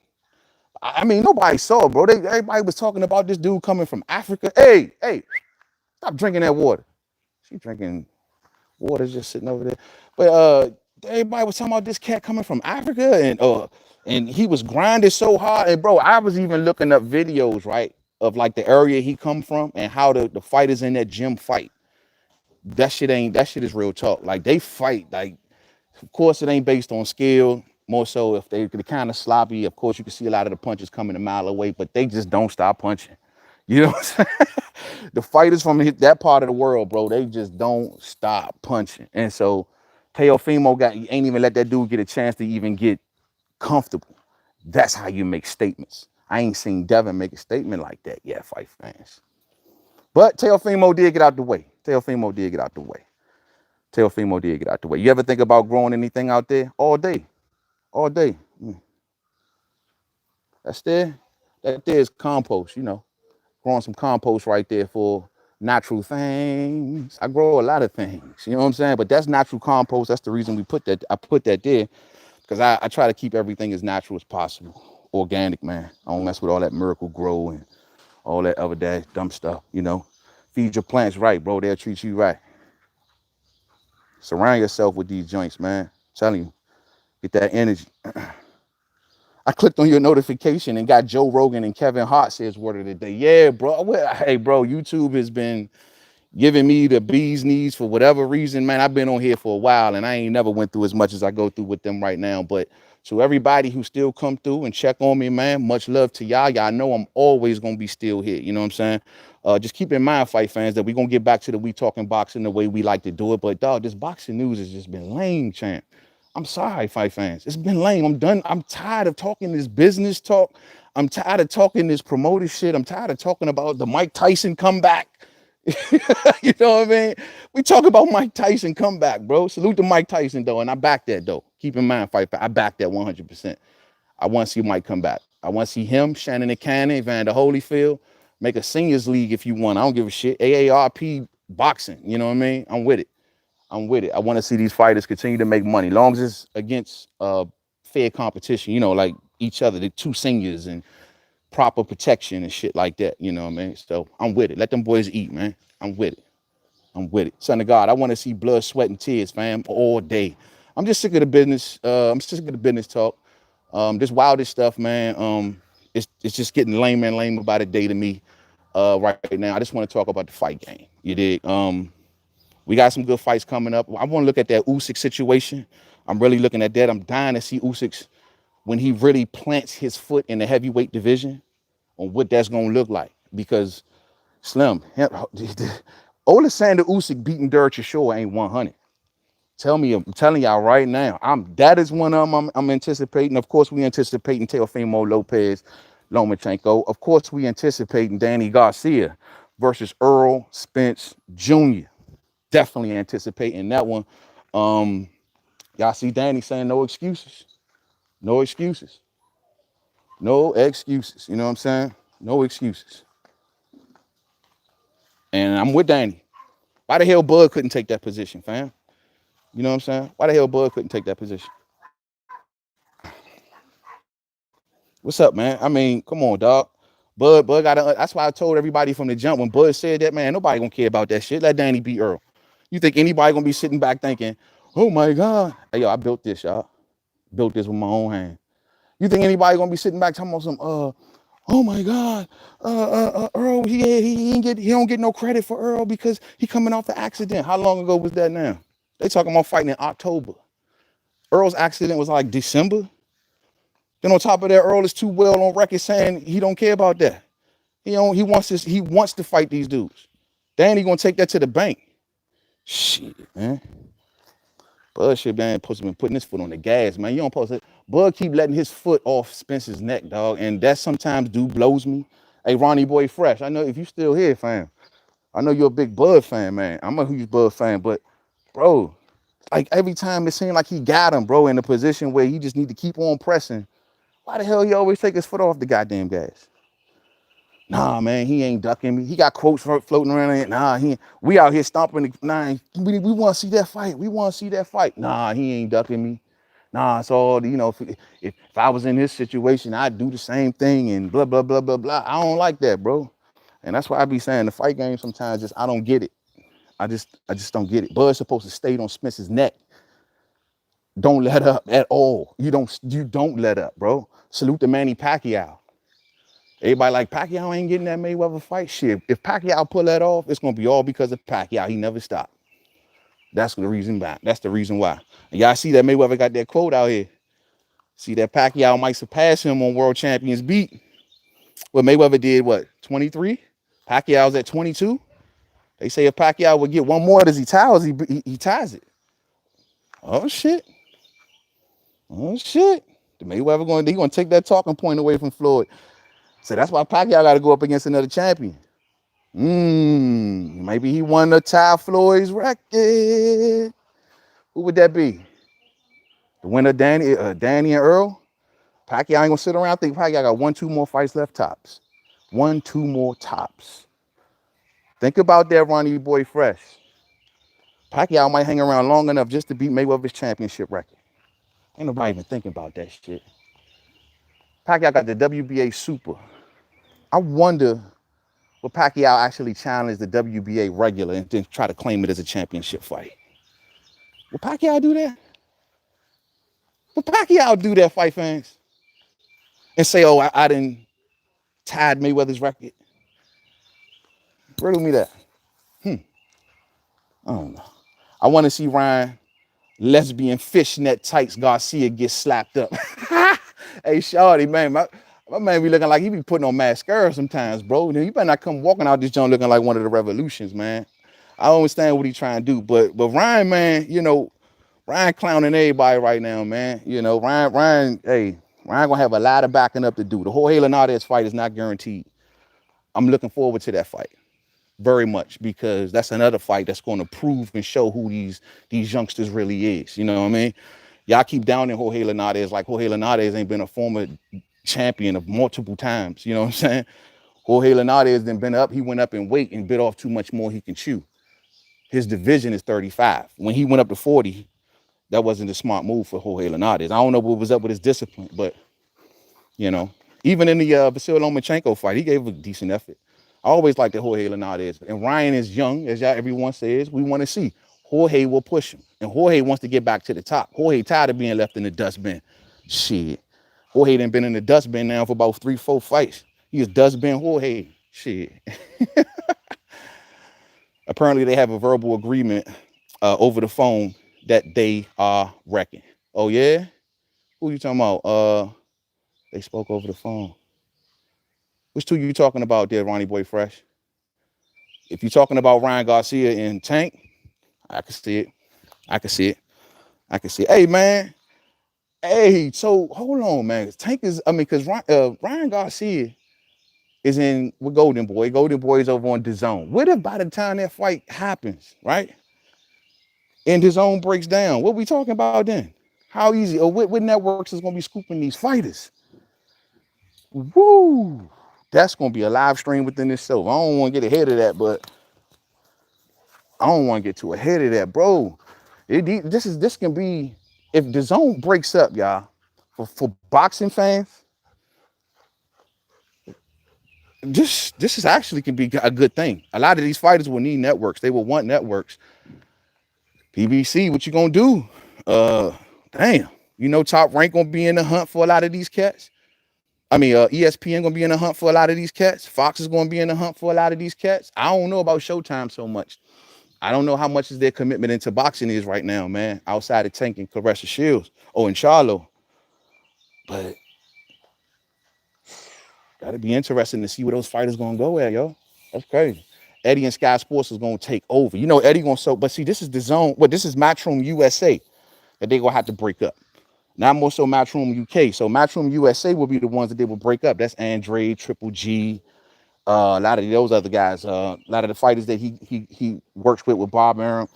I mean, nobody saw, bro. Everybody was talking about this dude coming from Africa. Hey, stop drinking that water. She drinking Water's just sitting over there. But everybody was talking about this cat coming from Africa, and he was grinding so hard. And bro, I was even looking up videos, right, of like the area he come from and how the fighters in that gym fight. That shit is real talk. Like they fight, like of course it ain't based on skill. More so if they're kind of sloppy, of course you can see a lot of the punches coming a mile away, but they just don't stop punching. You know what I'm saying? The fighters from that part of the world, bro, they just don't stop punching. And so Teofimo ain't even let that dude get a chance to even get comfortable. That's how you make statements. I ain't seen Devin make a statement like that yet, fight fans. But Teofimo did get out the way. Teofimo did get out the way. Teofimo did get out the way. You ever think about growing anything out there? All day. All day. That's there. That there is compost, you know. Growing some compost right there for natural things. I grow a lot of things, you know what I'm saying? But that's natural compost. That's the reason we put that. I put that there because I try to keep everything as natural as possible. Organic, man. I don't mess with all that Miracle Grow and all that other dumb stuff, you know. Feed your plants right, bro. They'll treat you right. Surround yourself with these joints, man. I'm telling you, get that energy. I clicked on your notification and got Joe Rogan and Kevin Hart says word of the day. Yeah, bro. Hey, bro, YouTube has been giving me the bee's knees for whatever reason, man. I've been on here for a while and I ain't never went through as much as I go through with them right now. But to everybody who still come through and check on me, man, much love to y'all. Y'all know I'm always going to be still here. You know what I'm saying? Just keep in mind, fight fans, that we're going to get back to the We Talking Boxing the way we like to do it. But, dog, this boxing news has just been lame, champ. I'm sorry, fight fans. It's been lame. I'm done. I'm tired of talking this business talk. I'm tired of talking this promoter shit. I'm tired of talking about the Mike Tyson comeback. You know what I mean? We talk about Mike Tyson comeback, bro. Salute to Mike Tyson, though. And I back that, though. Keep in mind, fight, I back that 100%. I want to see Mike come back. I want to see him, Shannon and Cannon, Evander Holyfield, make a seniors league if you want. I don't give a shit. AARP boxing. You know what I mean? I'm with it. I'm with it. I want to see these fighters continue to make money, long as it's against fair competition, you know, like each other, the two seniors and proper protection and shit like that. You know what I mean? So I'm with it. Let them boys eat, man. I'm with it. I'm with it. Son of God, I want to see blood, sweat, and tears, fam, all day. I'm just sick of the business. I'm sick of the business talk. This wildish stuff, man. It's just getting lame and lame by the day to me right now. I just want to talk about the fight game. You dig? We got some good fights coming up. I want to look at that Usyk situation. I'm really looking at that. I'm dying to see Usyk when he really plants his foot in the heavyweight division on what that's going to look like. Because Slim, Oleksandr Usyk beating Derek Chisora ain't 100. I'm telling y'all right now. That is one of them I'm anticipating. Of course, we anticipating Teofimo Lopez Lomachenko. Of course, we anticipating Danny Garcia versus Earl Spence Jr. Definitely anticipating that one. Y'all see Danny saying no excuses. No excuses. No excuses. You know what I'm saying? No excuses. And I'm with Danny. Why the hell Bud couldn't take that position, fam? You know what I'm saying? Why the hell Bud couldn't take that position? What's up, man? I mean, come on, dog. Bud got. That's why I told everybody from the jump when Bud said that, man, nobody gonna care about that shit. Let Danny beat Earl. You think anybody gonna be sitting back thinking, oh my God, hey yo, I built this, y'all. Built this with my own hand. You think anybody gonna be sitting back talking about some, oh my God, Earl, he don't get no credit for Earl because he coming off the accident. How long ago was that now? They talking about fighting in October. Earl's accident was like December. Then on top of that, Earl is too well on record saying he don't care about that. He wants to fight these dudes. Danny gonna take that to the bank. Shit, man. Bud shit, man, been putting his foot on the gas, man. You don't post it. Bud keep letting his foot off Spencer's neck, dog. And that sometimes blows me. Hey, Ronnie Boy Fresh, I know if you still here, fam. I know you're a big Bud fan, man. I'm a huge Bud fan, but bro, like every time it seemed like he got him, bro, in a position where he just need to keep on pressing. Why the hell he always take his foot off the goddamn gas? Nah, man, he ain't ducking me. He got quotes floating around. Nah, we out here stomping. Nah, we want to see that fight. We want to see that fight. Nah, he ain't ducking me. Nah, it's all, you know, if I was in his situation, I'd do the same thing and blah, blah, blah, blah, blah. I don't like that, bro. And that's why I be saying the fight game sometimes I don't get it. I just don't get it. Bud's supposed to stay on Smith's neck. Don't let up at all. You don't let up, bro. Salute to Manny Pacquiao. Everybody like Pacquiao ain't getting that Mayweather fight. Shit, if Pacquiao pull that off, it's gonna be all because of Pacquiao. He never stopped. That's the reason why. That's the reason why. And y'all see that Mayweather got that quote out here. See that Pacquiao might surpass him on World Champions beat. What Mayweather did, what, 23? Pacquiao's at 22. They say if Pacquiao would get one more as he ties, he ties it. Oh shit. Oh shit. The Mayweather gonna take that talking point away from Floyd. So that's why Pacquiao got to go up against another champion. Maybe he won to tie Floyd's record. Who would that be? The winner, Danny and Earl? Pacquiao ain't gonna sit around. I think Pacquiao got 1-2 more fights left tops. 1-2 more tops. Think about that, Ronnie Boy Fresh. Pacquiao might hang around long enough just to beat Mayweather's championship record. Ain't nobody even thinking about that shit. Pacquiao got the WBA Super. I wonder will Pacquiao actually challenge the WBA regular and then try to claim it as a championship fight. Will Pacquiao do that? Will Pacquiao do that, fight fans? And say, oh, I didn't tied Mayweather's record? Riddle me that. I don't know. I want to see Ryan lesbian fishnet tights Garcia get slapped up. Hey, shawty, man, my man be looking like he be putting on mascara sometimes, bro. You better not come walking out this joint looking like one of the revolutions, man. I don't understand what he's trying to do, but Ryan, man, Ryan clowning everybody right now, man. Ryan gonna have a lot of backing up to do. The Jorge Linares fight is not guaranteed. I'm looking forward to that fight very much because that's another fight that's going to prove and show who these youngsters really is. You know what I mean? Y'all keep downing Jorge Linares like Jorge Linares ain't been a former champion of multiple times. You know what I'm saying? Jorge Linares then been up. He went up in weight and bit off too much more he can chew. His division is 35. When he went up to 40, that wasn't a smart move for Jorge Linares. I don't know what was up with his discipline, but even in the Vasyl Lomachenko fight, he gave a decent effort. I always like that Jorge Linares. And Ryan is young, as everyone says. We want to see. Jorge will push him. And Jorge wants to get back to the top. Jorge tired of being left in the dustbin. Shit. Jorge done been in the dustbin now for about 3-4 fights. He is dustbin Jorge. Shit. Apparently they have a verbal agreement over the phone that they are wrecking. Oh, yeah? Who you talking about? They spoke over the phone. Which two you talking about there, Ronnie Boy Fresh? If you're talking about Ryan Garcia and Tank, I can see it. I can see it. Hey, man. Hey, so hold on, man. Tank is, because Ryan Garcia is in with Golden Boy. Golden Boy is over on DAZN. What if by the time that fight happens, right? And DAZN breaks down, what we talking about then? How easy, or what networks is going to be scooping these fighters? Woo! That's going to be a live stream within itself. I don't want to get ahead of that, but I don't want to get too ahead of that, bro. This can be, if DAZN breaks up, y'all, for boxing fans, this is actually can be a good thing. A lot of these fighters will need networks. They will want networks. PBC, what you gonna do? Damn. Top Rank gonna be in the hunt for a lot of these cats. ESPN gonna be in the hunt for a lot of these cats. Fox is gonna be in the hunt for a lot of these cats. I don't know about Showtime so much. I don't know how much is their commitment into boxing is right now, man. Outside of Tank and Claressa Shields. Oh, and Charlo. But that'd be interesting to see where those fighters gonna go at, yo. That's crazy. Eddie and Sky Sports is gonna take over. Eddie gonna but see, this is DAZN. Well, this is Matchroom USA that they gonna have to break up. Not more so Matchroom UK. So Matchroom USA will be the ones that they will break up. That's Andre, Triple G, a lot of those other guys, a lot of the fighters that he works with Bob Arum.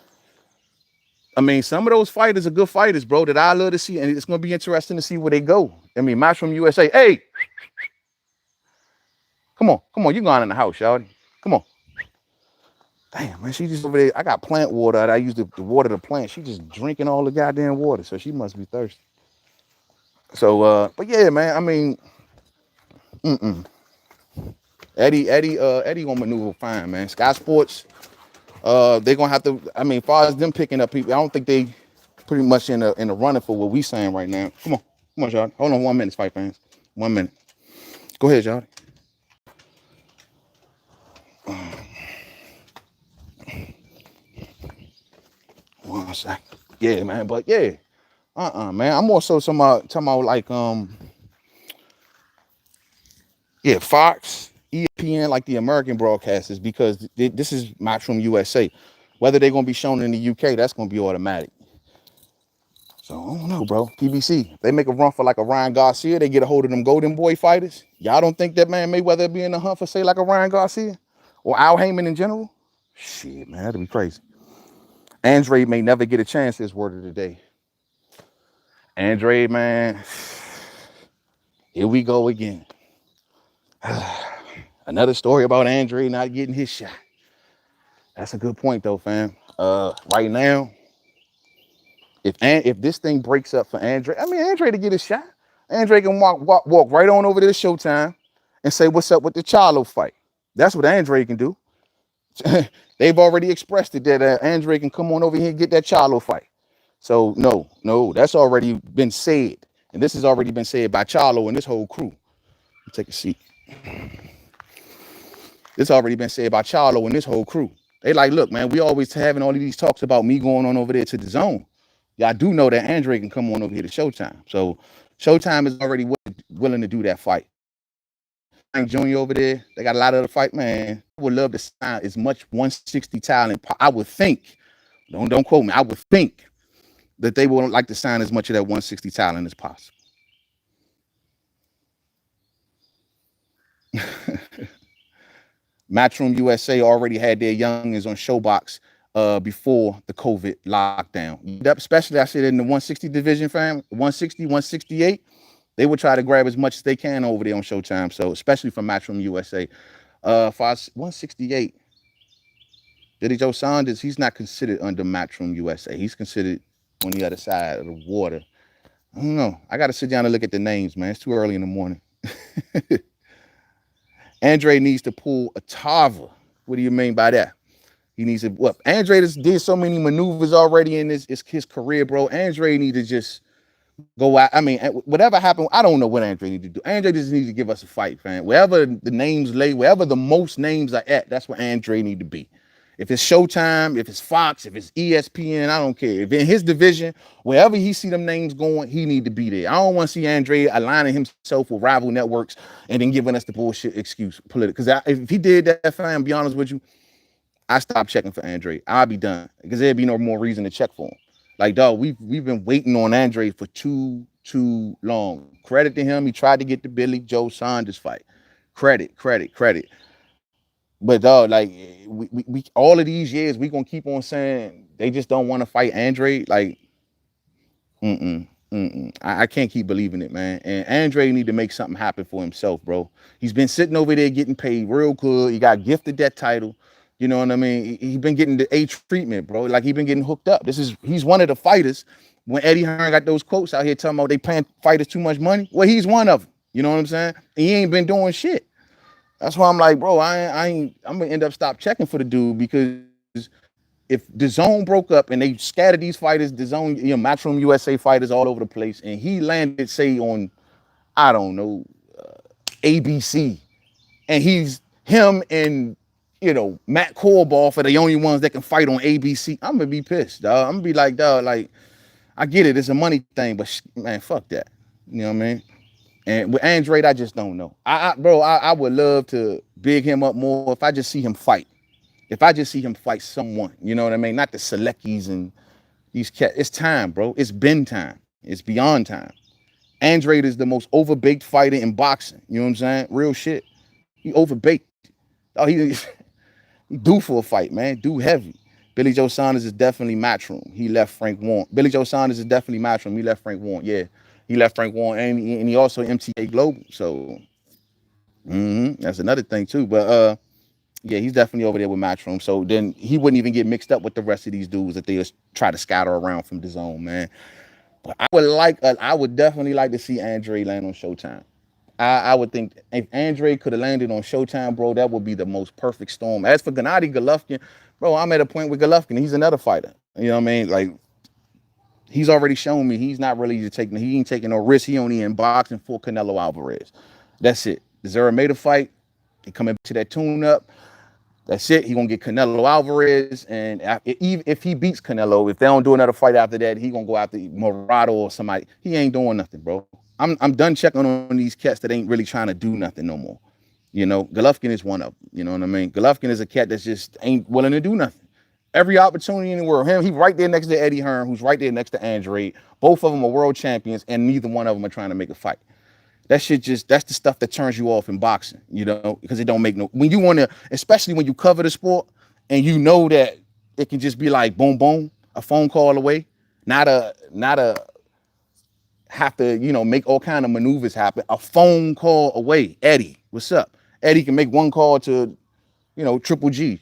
Some of those fighters are good fighters, bro, that I love to see, and it's gonna be interesting to see where they go. Matchroom USA. Hey, come on, you going in the house, y'all. Come on. Damn, man, she just over there. I got plant water. I use to water the plant. She just drinking all the goddamn water, so she must be thirsty. So, but yeah, man. Eddie gonna maneuver fine, man. Sky Sports, They're gonna have to. I mean, as far as them picking up people, I don't think they pretty much in the running for what we saying right now. Come on, y'all. Hold on 1 minute, Fight fans. 1 minute. Go ahead, y'all. One second. Yeah, man. But yeah, man. I'm also talking about like yeah, Fox, ESPN, like the American broadcasters, because this is Matchroom USA. Whether they're gonna be shown in the UK, that's gonna be automatic. So I don't know, bro. PBC, they make a run for like a Ryan Garcia, they get a hold of them Golden Boy fighters. Y'all don't think that man Mayweather be in the hunt for, say, like a Ryan Garcia or Al Heyman in general? Shit, man, that'd be crazy. Andre may never get a chance. This word of the day. Andre, man, here we go again. Another story about Andre not getting his shot. That's a good point, though, fam. Right now, if this thing breaks up for Andre, I mean, Andre to get his shot, Andre can walk right on over to the Showtime and say, "What's up with the Charlo fight?" That's what Andre can do. They've already expressed it that Andre can come on over here and get that Charlo fight. So no, that's already been said, and this has already been said by Charlo and this whole crew. Take a seat. This already been said by Charlo and this whole crew. They like, look, man, we always having all of these talks about me going on over there to the zone. Y'all do know that Andre can come on over here to Showtime. So Showtime is already willing to do that fight. Frank Jr. over there, they got a lot of the fight, man. I would love to sign as much 160 talent. I would think, don't quote me, I would think that they would like to sign as much of that 160 talent as possible. Matchroom USA already had their youngins on Showbox before the COVID lockdown. Especially, I said, in the 160 division, fam, 160, 168, they would try to grab as much as they can over there on Showtime. So, especially from Matchroom USA. 168, Billy Joe Saunders, he's not considered under Matchroom USA. He's considered on the other side of the water. I don't know. I got to sit down and look at the names, man. It's too early in the morning. Andre needs to pull a Tava. What do you mean by that? He needs to, what? Andre did so many maneuvers already in his career, bro. Andre need to just go out. I mean, whatever happened, I don't know what Andre need to do. Andre just needs to give us a fight, fam. Wherever the names lay, wherever the most names are at, that's where Andre need to be. If it's Showtime, if it's Fox, if it's ESPN, I don't care. If in his division, wherever he see them names going, he need to be there. I don't want to see Andre aligning himself with rival networks and then giving us the bullshit excuse political. Because if he did that, fam, be honest with you, I stopped checking for Andre. I'll be done because there'd be no more reason to check for him. Like, dog, we've been waiting on Andre for too long. Credit to him. He tried to get the Billy Joe Saunders fight. Credit. But dog, like we all of these years, we gonna keep on saying they just don't want to fight Andre. Like, I can't keep believing it, man. And Andre need to make something happen for himself, bro. He's been sitting over there getting paid real good. He got gifted that title. You know what I mean? He's been getting the A treatment, bro. Like, he been getting hooked up. He's one of the fighters. When Eddie Hearn got those quotes out here talking about they paying fighters too much money, well, he's one of them. You know what I'm saying? He ain't been doing shit. That's why I'm like, bro, I'm gonna end up stop checking for the dude, because if the zone broke up and they scattered these fighters, the zone, Matchroom USA fighters all over the place, and he landed, say, on, I don't know, ABC, and him and Matt Corbalf are the only ones that can fight on ABC, I'm gonna be pissed, dog. I'm gonna be like, dog, like, I get it, it's a money thing, but man, fuck that. You know what I mean? And with Andre, I just don't know. I would love to big him up more if I just see him fight. If I just see him fight someone, you know what I mean? Not the Seleckies and these cats. It's time, bro. It's been time. It's beyond time. Andre is the most overbaked fighter in boxing. You know what I'm saying? Real shit. He overbaked. Oh, he due for a fight, man. Due heavy. Billy Joe Saunders is definitely Matchroom. He left Frank Warren. Billy Joe Saunders is definitely Matchroom. He left Frank Warren. Yeah. He left Frank Warren, and he also MTA Global. So that's another thing too. But yeah, he's definitely over there with Matchroom. So then he wouldn't even get mixed up with the rest of these dudes that they just try to scatter around from the zone, man. But I would definitely like to see Andre land on Showtime. I would think if Andre could have landed on Showtime, bro, that would be the most perfect storm. As for Gennady Golovkin, Bro, I'm at a point with Golovkin. He's another fighter. You know what I mean? Like, he's already shown me he's not really taking, he ain't taking no risk. He only in boxing for Canelo Alvarez. That's it. The Zera made a fight. He coming to that tune up. That's it. He gonna get Canelo Alvarez, and if he beats Canelo, if they don't do another fight after that, he gonna go after Morado or somebody. He ain't doing nothing, bro. I'm done checking on these cats that ain't really trying to do nothing no more. You know, Golovkin is one of them. You know what I mean? Golovkin is a cat that's just ain't willing to do nothing. Every opportunity in the world. Him, he's right there next to Eddie Hearn, who's right there next to Andre. Both of them are world champions, and neither one of them are trying to make a fight. That shit just, that's the stuff that turns you off in boxing, you know, because it don't make no, when you want to, especially when you cover the sport and you know that it can just be like boom, boom, a phone call away, not a have to, you know, make all kind of maneuvers happen, a phone call away. Eddie, what's up? Eddie can make one call to, you know, Triple G,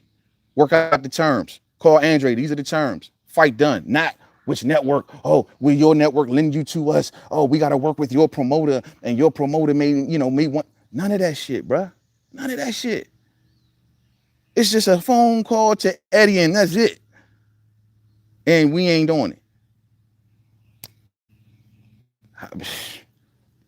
work out the terms, call Andre, these are the terms, fight done. Not which network, oh, will your network lend you to us? Oh, we got to work with your promoter, and your promoter may, you know, may want, none of that shit, bruh. None of that shit. It's just a phone call to Eddie and that's it. And we ain't doing it.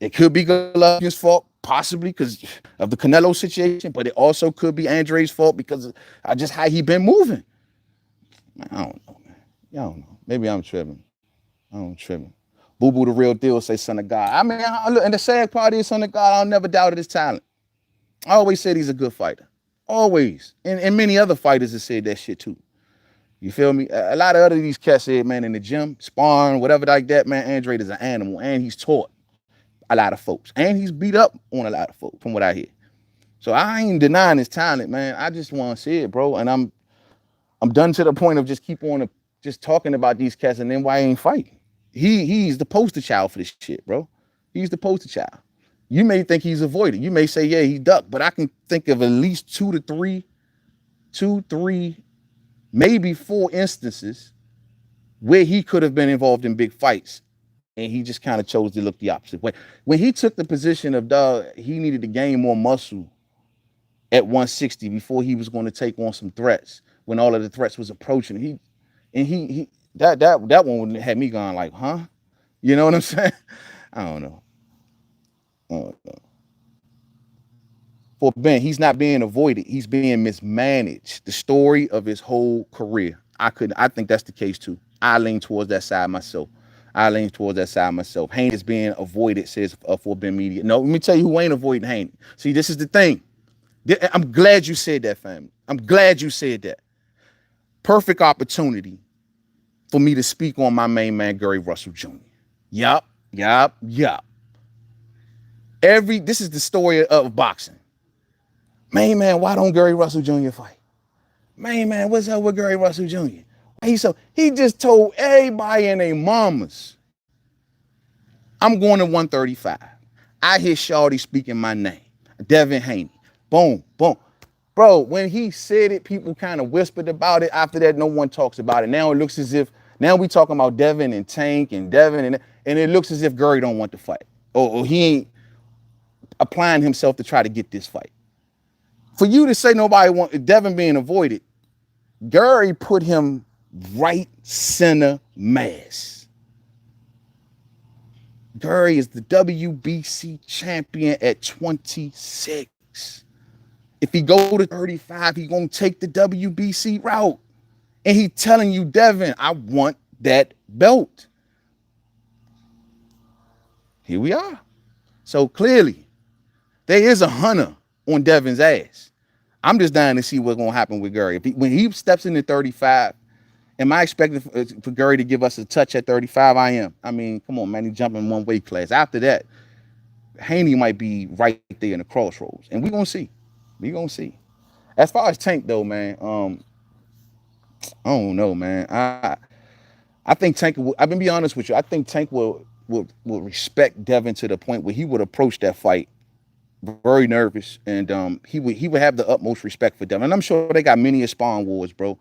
It could be Golovkin's fault, possibly because of the Canelo situation, but it also could be Andre's fault because of just how he been moving. Man, I don't know, man. I don't know. Maybe I'm tripping. I'm tripping. Boo Boo the real deal say son of God. I mean, and the sad part is son of God, I'll never doubt his talent. I always said he's a good fighter. Always. And many other fighters have said that shit too. You feel me? A lot of other these cats said, man, in the gym, sparring, whatever like that, man, Andre is an animal. And he's taught a lot of folks. And he's beat up on a lot of folks, from what I hear. So I ain't denying his talent, man. I just want to see it, bro. And I'm done to the point of just keep on just talking about these cats and then why he ain't fighting. He's the poster child for this shit, bro. He's the poster child. You may think he's avoided. You may say, yeah, he ducked, but I can think of at least two, three, maybe 4 instances where he could have been involved in big fights. And he just kind of chose to look the opposite way. When he took the position of he needed to gain more muscle at 160 before he was going to take on some threats. When all of the threats was approaching, that one had me going like, huh? You know what I'm saying? I don't know. For Ben, he's not being avoided. He's being mismanaged. The story of his whole career. I think that's the case too. I lean towards that side myself. Haney is being avoided, says for Ben Media. No, let me tell you who ain't avoiding Haney. See, this is the thing. I'm glad you said that, family. I'm glad you said that. Perfect opportunity for me to speak on my main man, Gary Russell Jr. Yup. This is the story of boxing. Main man, why don't Gary Russell Jr. fight? Main man, what's up with Gary Russell Jr.? He just told everybody and their mamas, I'm going to 135. I hear Shawty speaking my name. Devin Haney. Boom, boom. Bro, when he said it, people kind of whispered about it. After that, no one talks about it. Now it looks as if, now we talking about Devin and Tank and Devin, and it looks as if Gary don't want to fight. Or he ain't applying himself to try to get this fight. For you to say nobody want Devin being avoided, Gary put him right center mass. Gary is the WBC champion at 26. If he go to 35, he gonna take the WBC route. And he telling you, Devin, I want that belt. Here we are. So clearly, there is a hunter on Devin's ass. I'm just dying to see what's gonna happen with Gary. When he steps into 35, am I expecting for Gary to give us a touch at 35? I am. I mean, come on, man, he's jumping one weight class. After that, Haney might be right there in the crossroads. And we're gonna see. As far as Tank though, man, I don't know, man. I think Tank, I've been be honest with you, I think Tank will respect Devin to the point where he would approach that fight very nervous, and he would have the utmost respect for Devin. And I'm sure they got many sparring wars, bro.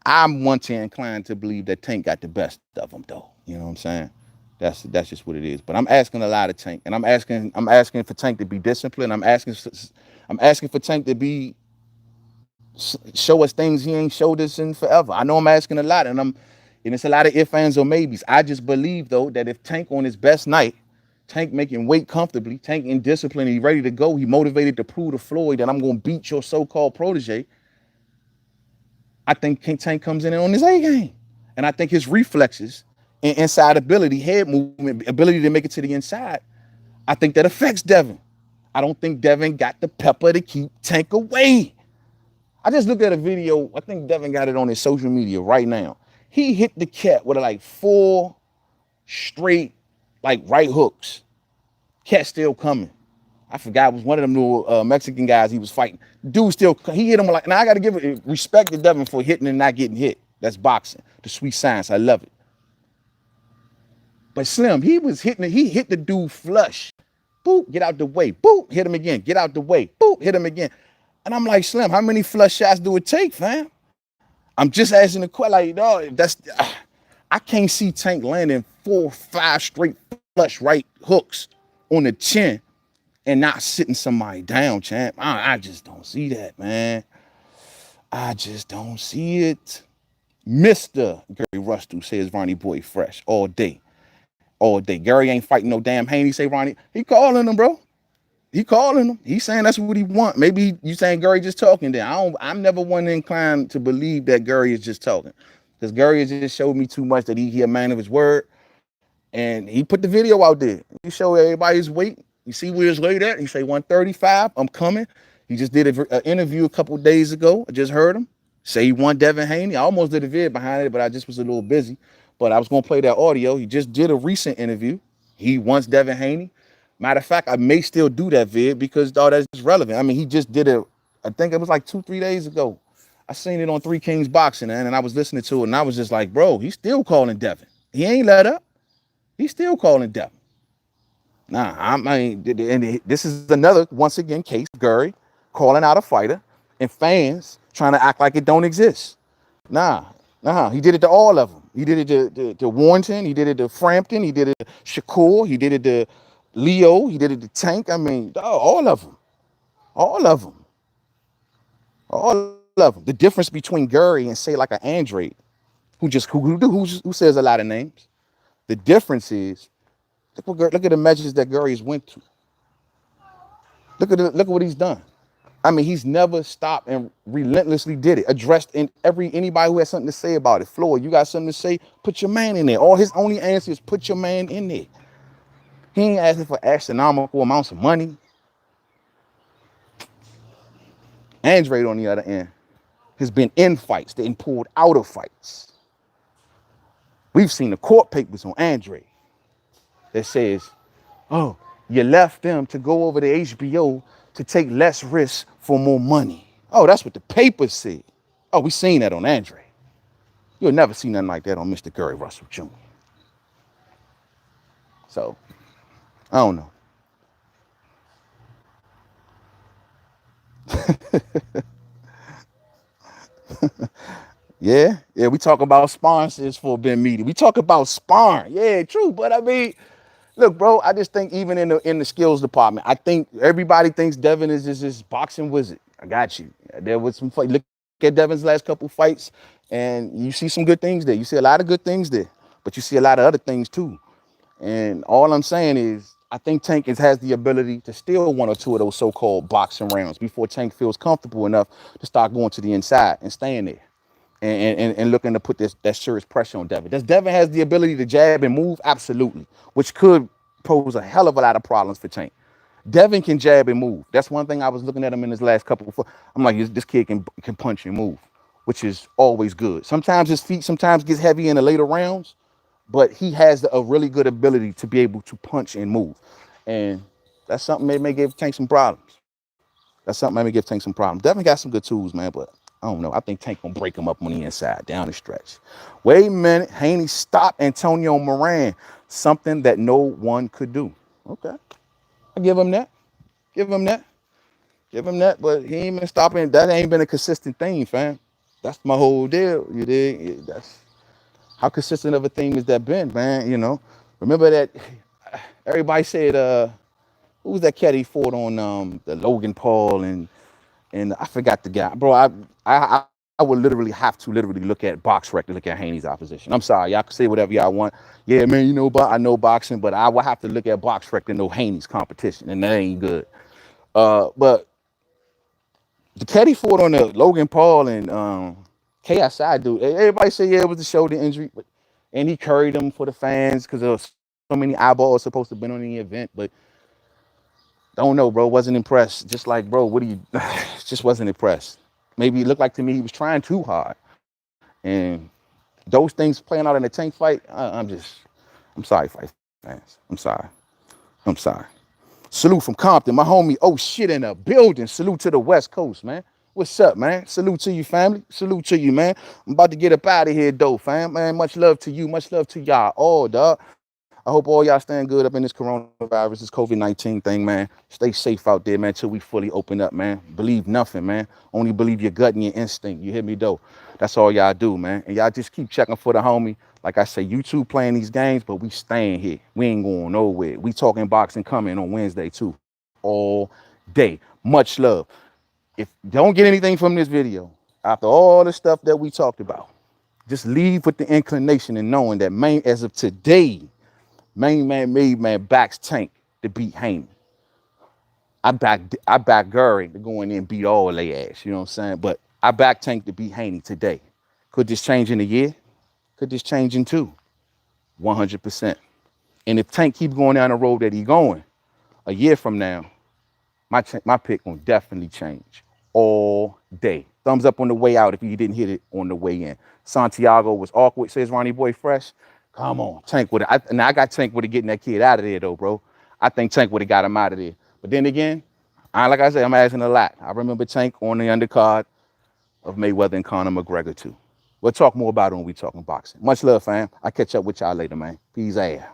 I'm one to inclined to believe that Tank got the best of him, though. You know what I'm saying? That's just what it is. But I'm asking a lot of Tank, and I'm asking for Tank to be disciplined. I'm asking for Tank to be show us things he ain't showed us in forever. I know I'm asking a lot, and it's a lot of ifs, ands, or maybes. I just believe though that if Tank on his best night, Tank making weight comfortably, Tank in discipline, he ready to go, he motivated to prove to Floyd that I'm gonna beat your so-called protege. I think Tank comes in on his A game. And I think his reflexes and inside ability, head movement, ability to make it to the inside, I think that affects Devin. I don't think Devin got the pepper to keep Tank away. I just looked at a video. I think Devin got it on his social media right now. He hit the cat with like 4 straight, like right hooks. Cat still coming. I forgot, it was one of them little Mexican guys he was fighting. Dude still, he hit him like, now I got to give it respect to Devin for hitting and not getting hit. That's boxing, the sweet science. I love it. But Slim, he was hitting it. He hit the dude flush. Boop, get out the way. Boop, hit him again. Get out the way. Boop, hit him again. And I'm like, Slim, how many flush shots do it take, fam? I'm just asking the question, like, dog, I can't see Tank landing 4 or 5 straight flush right hooks on the chin and not sitting somebody down, champ. I just don't see that, man. I just don't see it. Mr. Gary Russell says Ronnie Boy fresh all day. All day. Gary ain't fighting no damn Haney, say Ronnie. He calling him, bro. He calling him. He's saying that's what he want. Maybe you saying Gary just talking then. I'm never one inclined to believe that Gary is just talking. Because Gary has just showed me too much that he a man of his word. And he put the video out there. He showed everybody his weight. You see where his weight at? He say 135. I'm coming. He just did an interview a couple of days ago. I just heard him say he won Devin Haney. I almost did a vid behind it, but I just was a little busy. But I was going to play that audio. He just did a recent interview. He wants Devin Haney. Matter of fact, I may still do that vid because that's relevant. I mean, he just did it. I think it was like 2-3 days ago. I seen it on 3 Kings Boxing, and I was listening to it, and I was just like, bro, he's still calling Devin. He ain't let up. He's still calling Devin. Nah, I mean, and this is another, once again, case of Gary calling out a fighter and fans trying to act like it don't exist. Nah, he did it to all of them. He did it to Warrington. He did it to Frampton. He did it to Shakur. He did it to Leo. He did it to Tank. I mean, all of them. All of them. All of them. The difference between Gary and, say, like an Andre, who says a lot of names, the difference is, look at the measures that Gary went to. Look at what he's done. I mean, he's never stopped and relentlessly did it. Addressed in anybody who has something to say about it. Floyd, you got something to say? Put your man in there. All his only answer is put your man in there. He ain't asking for astronomical amounts of money. Andre, on the other end, has been in fights, then pulled out of fights. We've seen the court papers on Andre that says, oh, you left them to go over to HBO to take less risks for more money. Oh, that's what the papers said. Oh, we seen that on Andre. You'll never see nothing like that on Mr. Gary Russell Jr. So, I don't know. Yeah, we talk about sponsors for Ben Media. We talk about sparring. Yeah, true. But I mean, look, bro, I just think even in the skills department, I think everybody thinks Devin is just this boxing wizard. I got you. There was some fight. Look at Devin's last couple fights, and you see some good things there. You see a lot of good things there, but you see a lot of other things too. And all I'm saying is, I think Tank has the ability to steal 1 or 2 of those so-called boxing rounds before Tank feels comfortable enough to start going to the inside and staying there. And looking to put that serious pressure on Devin. Does Devin has the ability to jab and move? Absolutely. Which could pose a hell of a lot of problems for Tank. Devin can jab and move. That's one thing I was looking at him in his last couple of. I'm like, this kid can punch and move, which is always good. Sometimes his feet gets heavy in the later rounds, but he has a really good ability to be able to punch and move. And that's something that may give Tank some problems. Devin got some good tools, man, but I don't know. I think Tank gonna break him up on the inside, down the stretch. Wait a minute. Haney stopped Antonio Moran. Something that no one could do. Okay. I give him that. But he ain't been stopping. That ain't been a consistent thing, fam. That's my whole deal. You dig? That's how consistent of a thing has that been, man? You know. Remember that everybody said, who was that cat he fought on the Logan Paul and And I forgot the guy, bro. I would literally have to literally look at BoxRec to look at Haney's opposition. I'm sorry, y'all can say whatever y'all want. Yeah, man, you know, but I know boxing, but I would have to look at BoxRec to know Haney's competition, and that ain't good. But the Ketty fought on the Logan Paul and KSI dude. Everybody say yeah, it was the shoulder injury, but and he carried him for the fans because there was so many eyeballs supposed to have been on the event, but don't know, bro. Wasn't impressed. Just like, bro, what do you? Just wasn't impressed. Maybe it looked like to me he was trying too hard, and those things playing out in a Tank fight. I'm sorry, fight fans. I'm sorry. I'm sorry. Salute from Compton, my homie. Oh shit, in the building. Salute to the West Coast, man. What's up, man? Salute to you, family. Salute to you, man. I'm about to get up out of here, though, fam. Man, much love to you. Much love to y'all all, dog. I hope all y'all staying good up in this coronavirus, this COVID-19 thing, man. Stay safe out there, man, till we fully open up, man. Believe nothing, man. Only believe your gut and your instinct. You hear me, though? That's all y'all do, man. And y'all just keep checking for the homie. Like I say, YouTube playing these games, but we staying here. We ain't going nowhere. We talking boxing coming on Wednesday, too. All day. Much love. If don't get anything from this video, after all the stuff that we talked about, just leave with the inclination and knowing that, man, as of today, main man made man backs Tank to beat Haney. I back Gary to go in there and beat all their ass. You know what I'm saying? But I back Tank to beat Haney today. Could this change in a year? Could this change in two? 100%. And if Tank keep going down the road that he going, a year from now, my pick gonna definitely change all day. Thumbs up on the way out if you didn't hit it on the way in. Santiago was awkward, says Ronnie Boy Fresh. Come on, Tank would have. Now I got Tank would have getting that kid out of there though, bro. I think Tank would have got him out of there. But then again, like I said, I'm asking a lot. I remember Tank on the undercard of Mayweather and Conor McGregor too. We'll talk more about it when we talking boxing. Much love, fam. I'll catch up with y'all later, man. Peace out.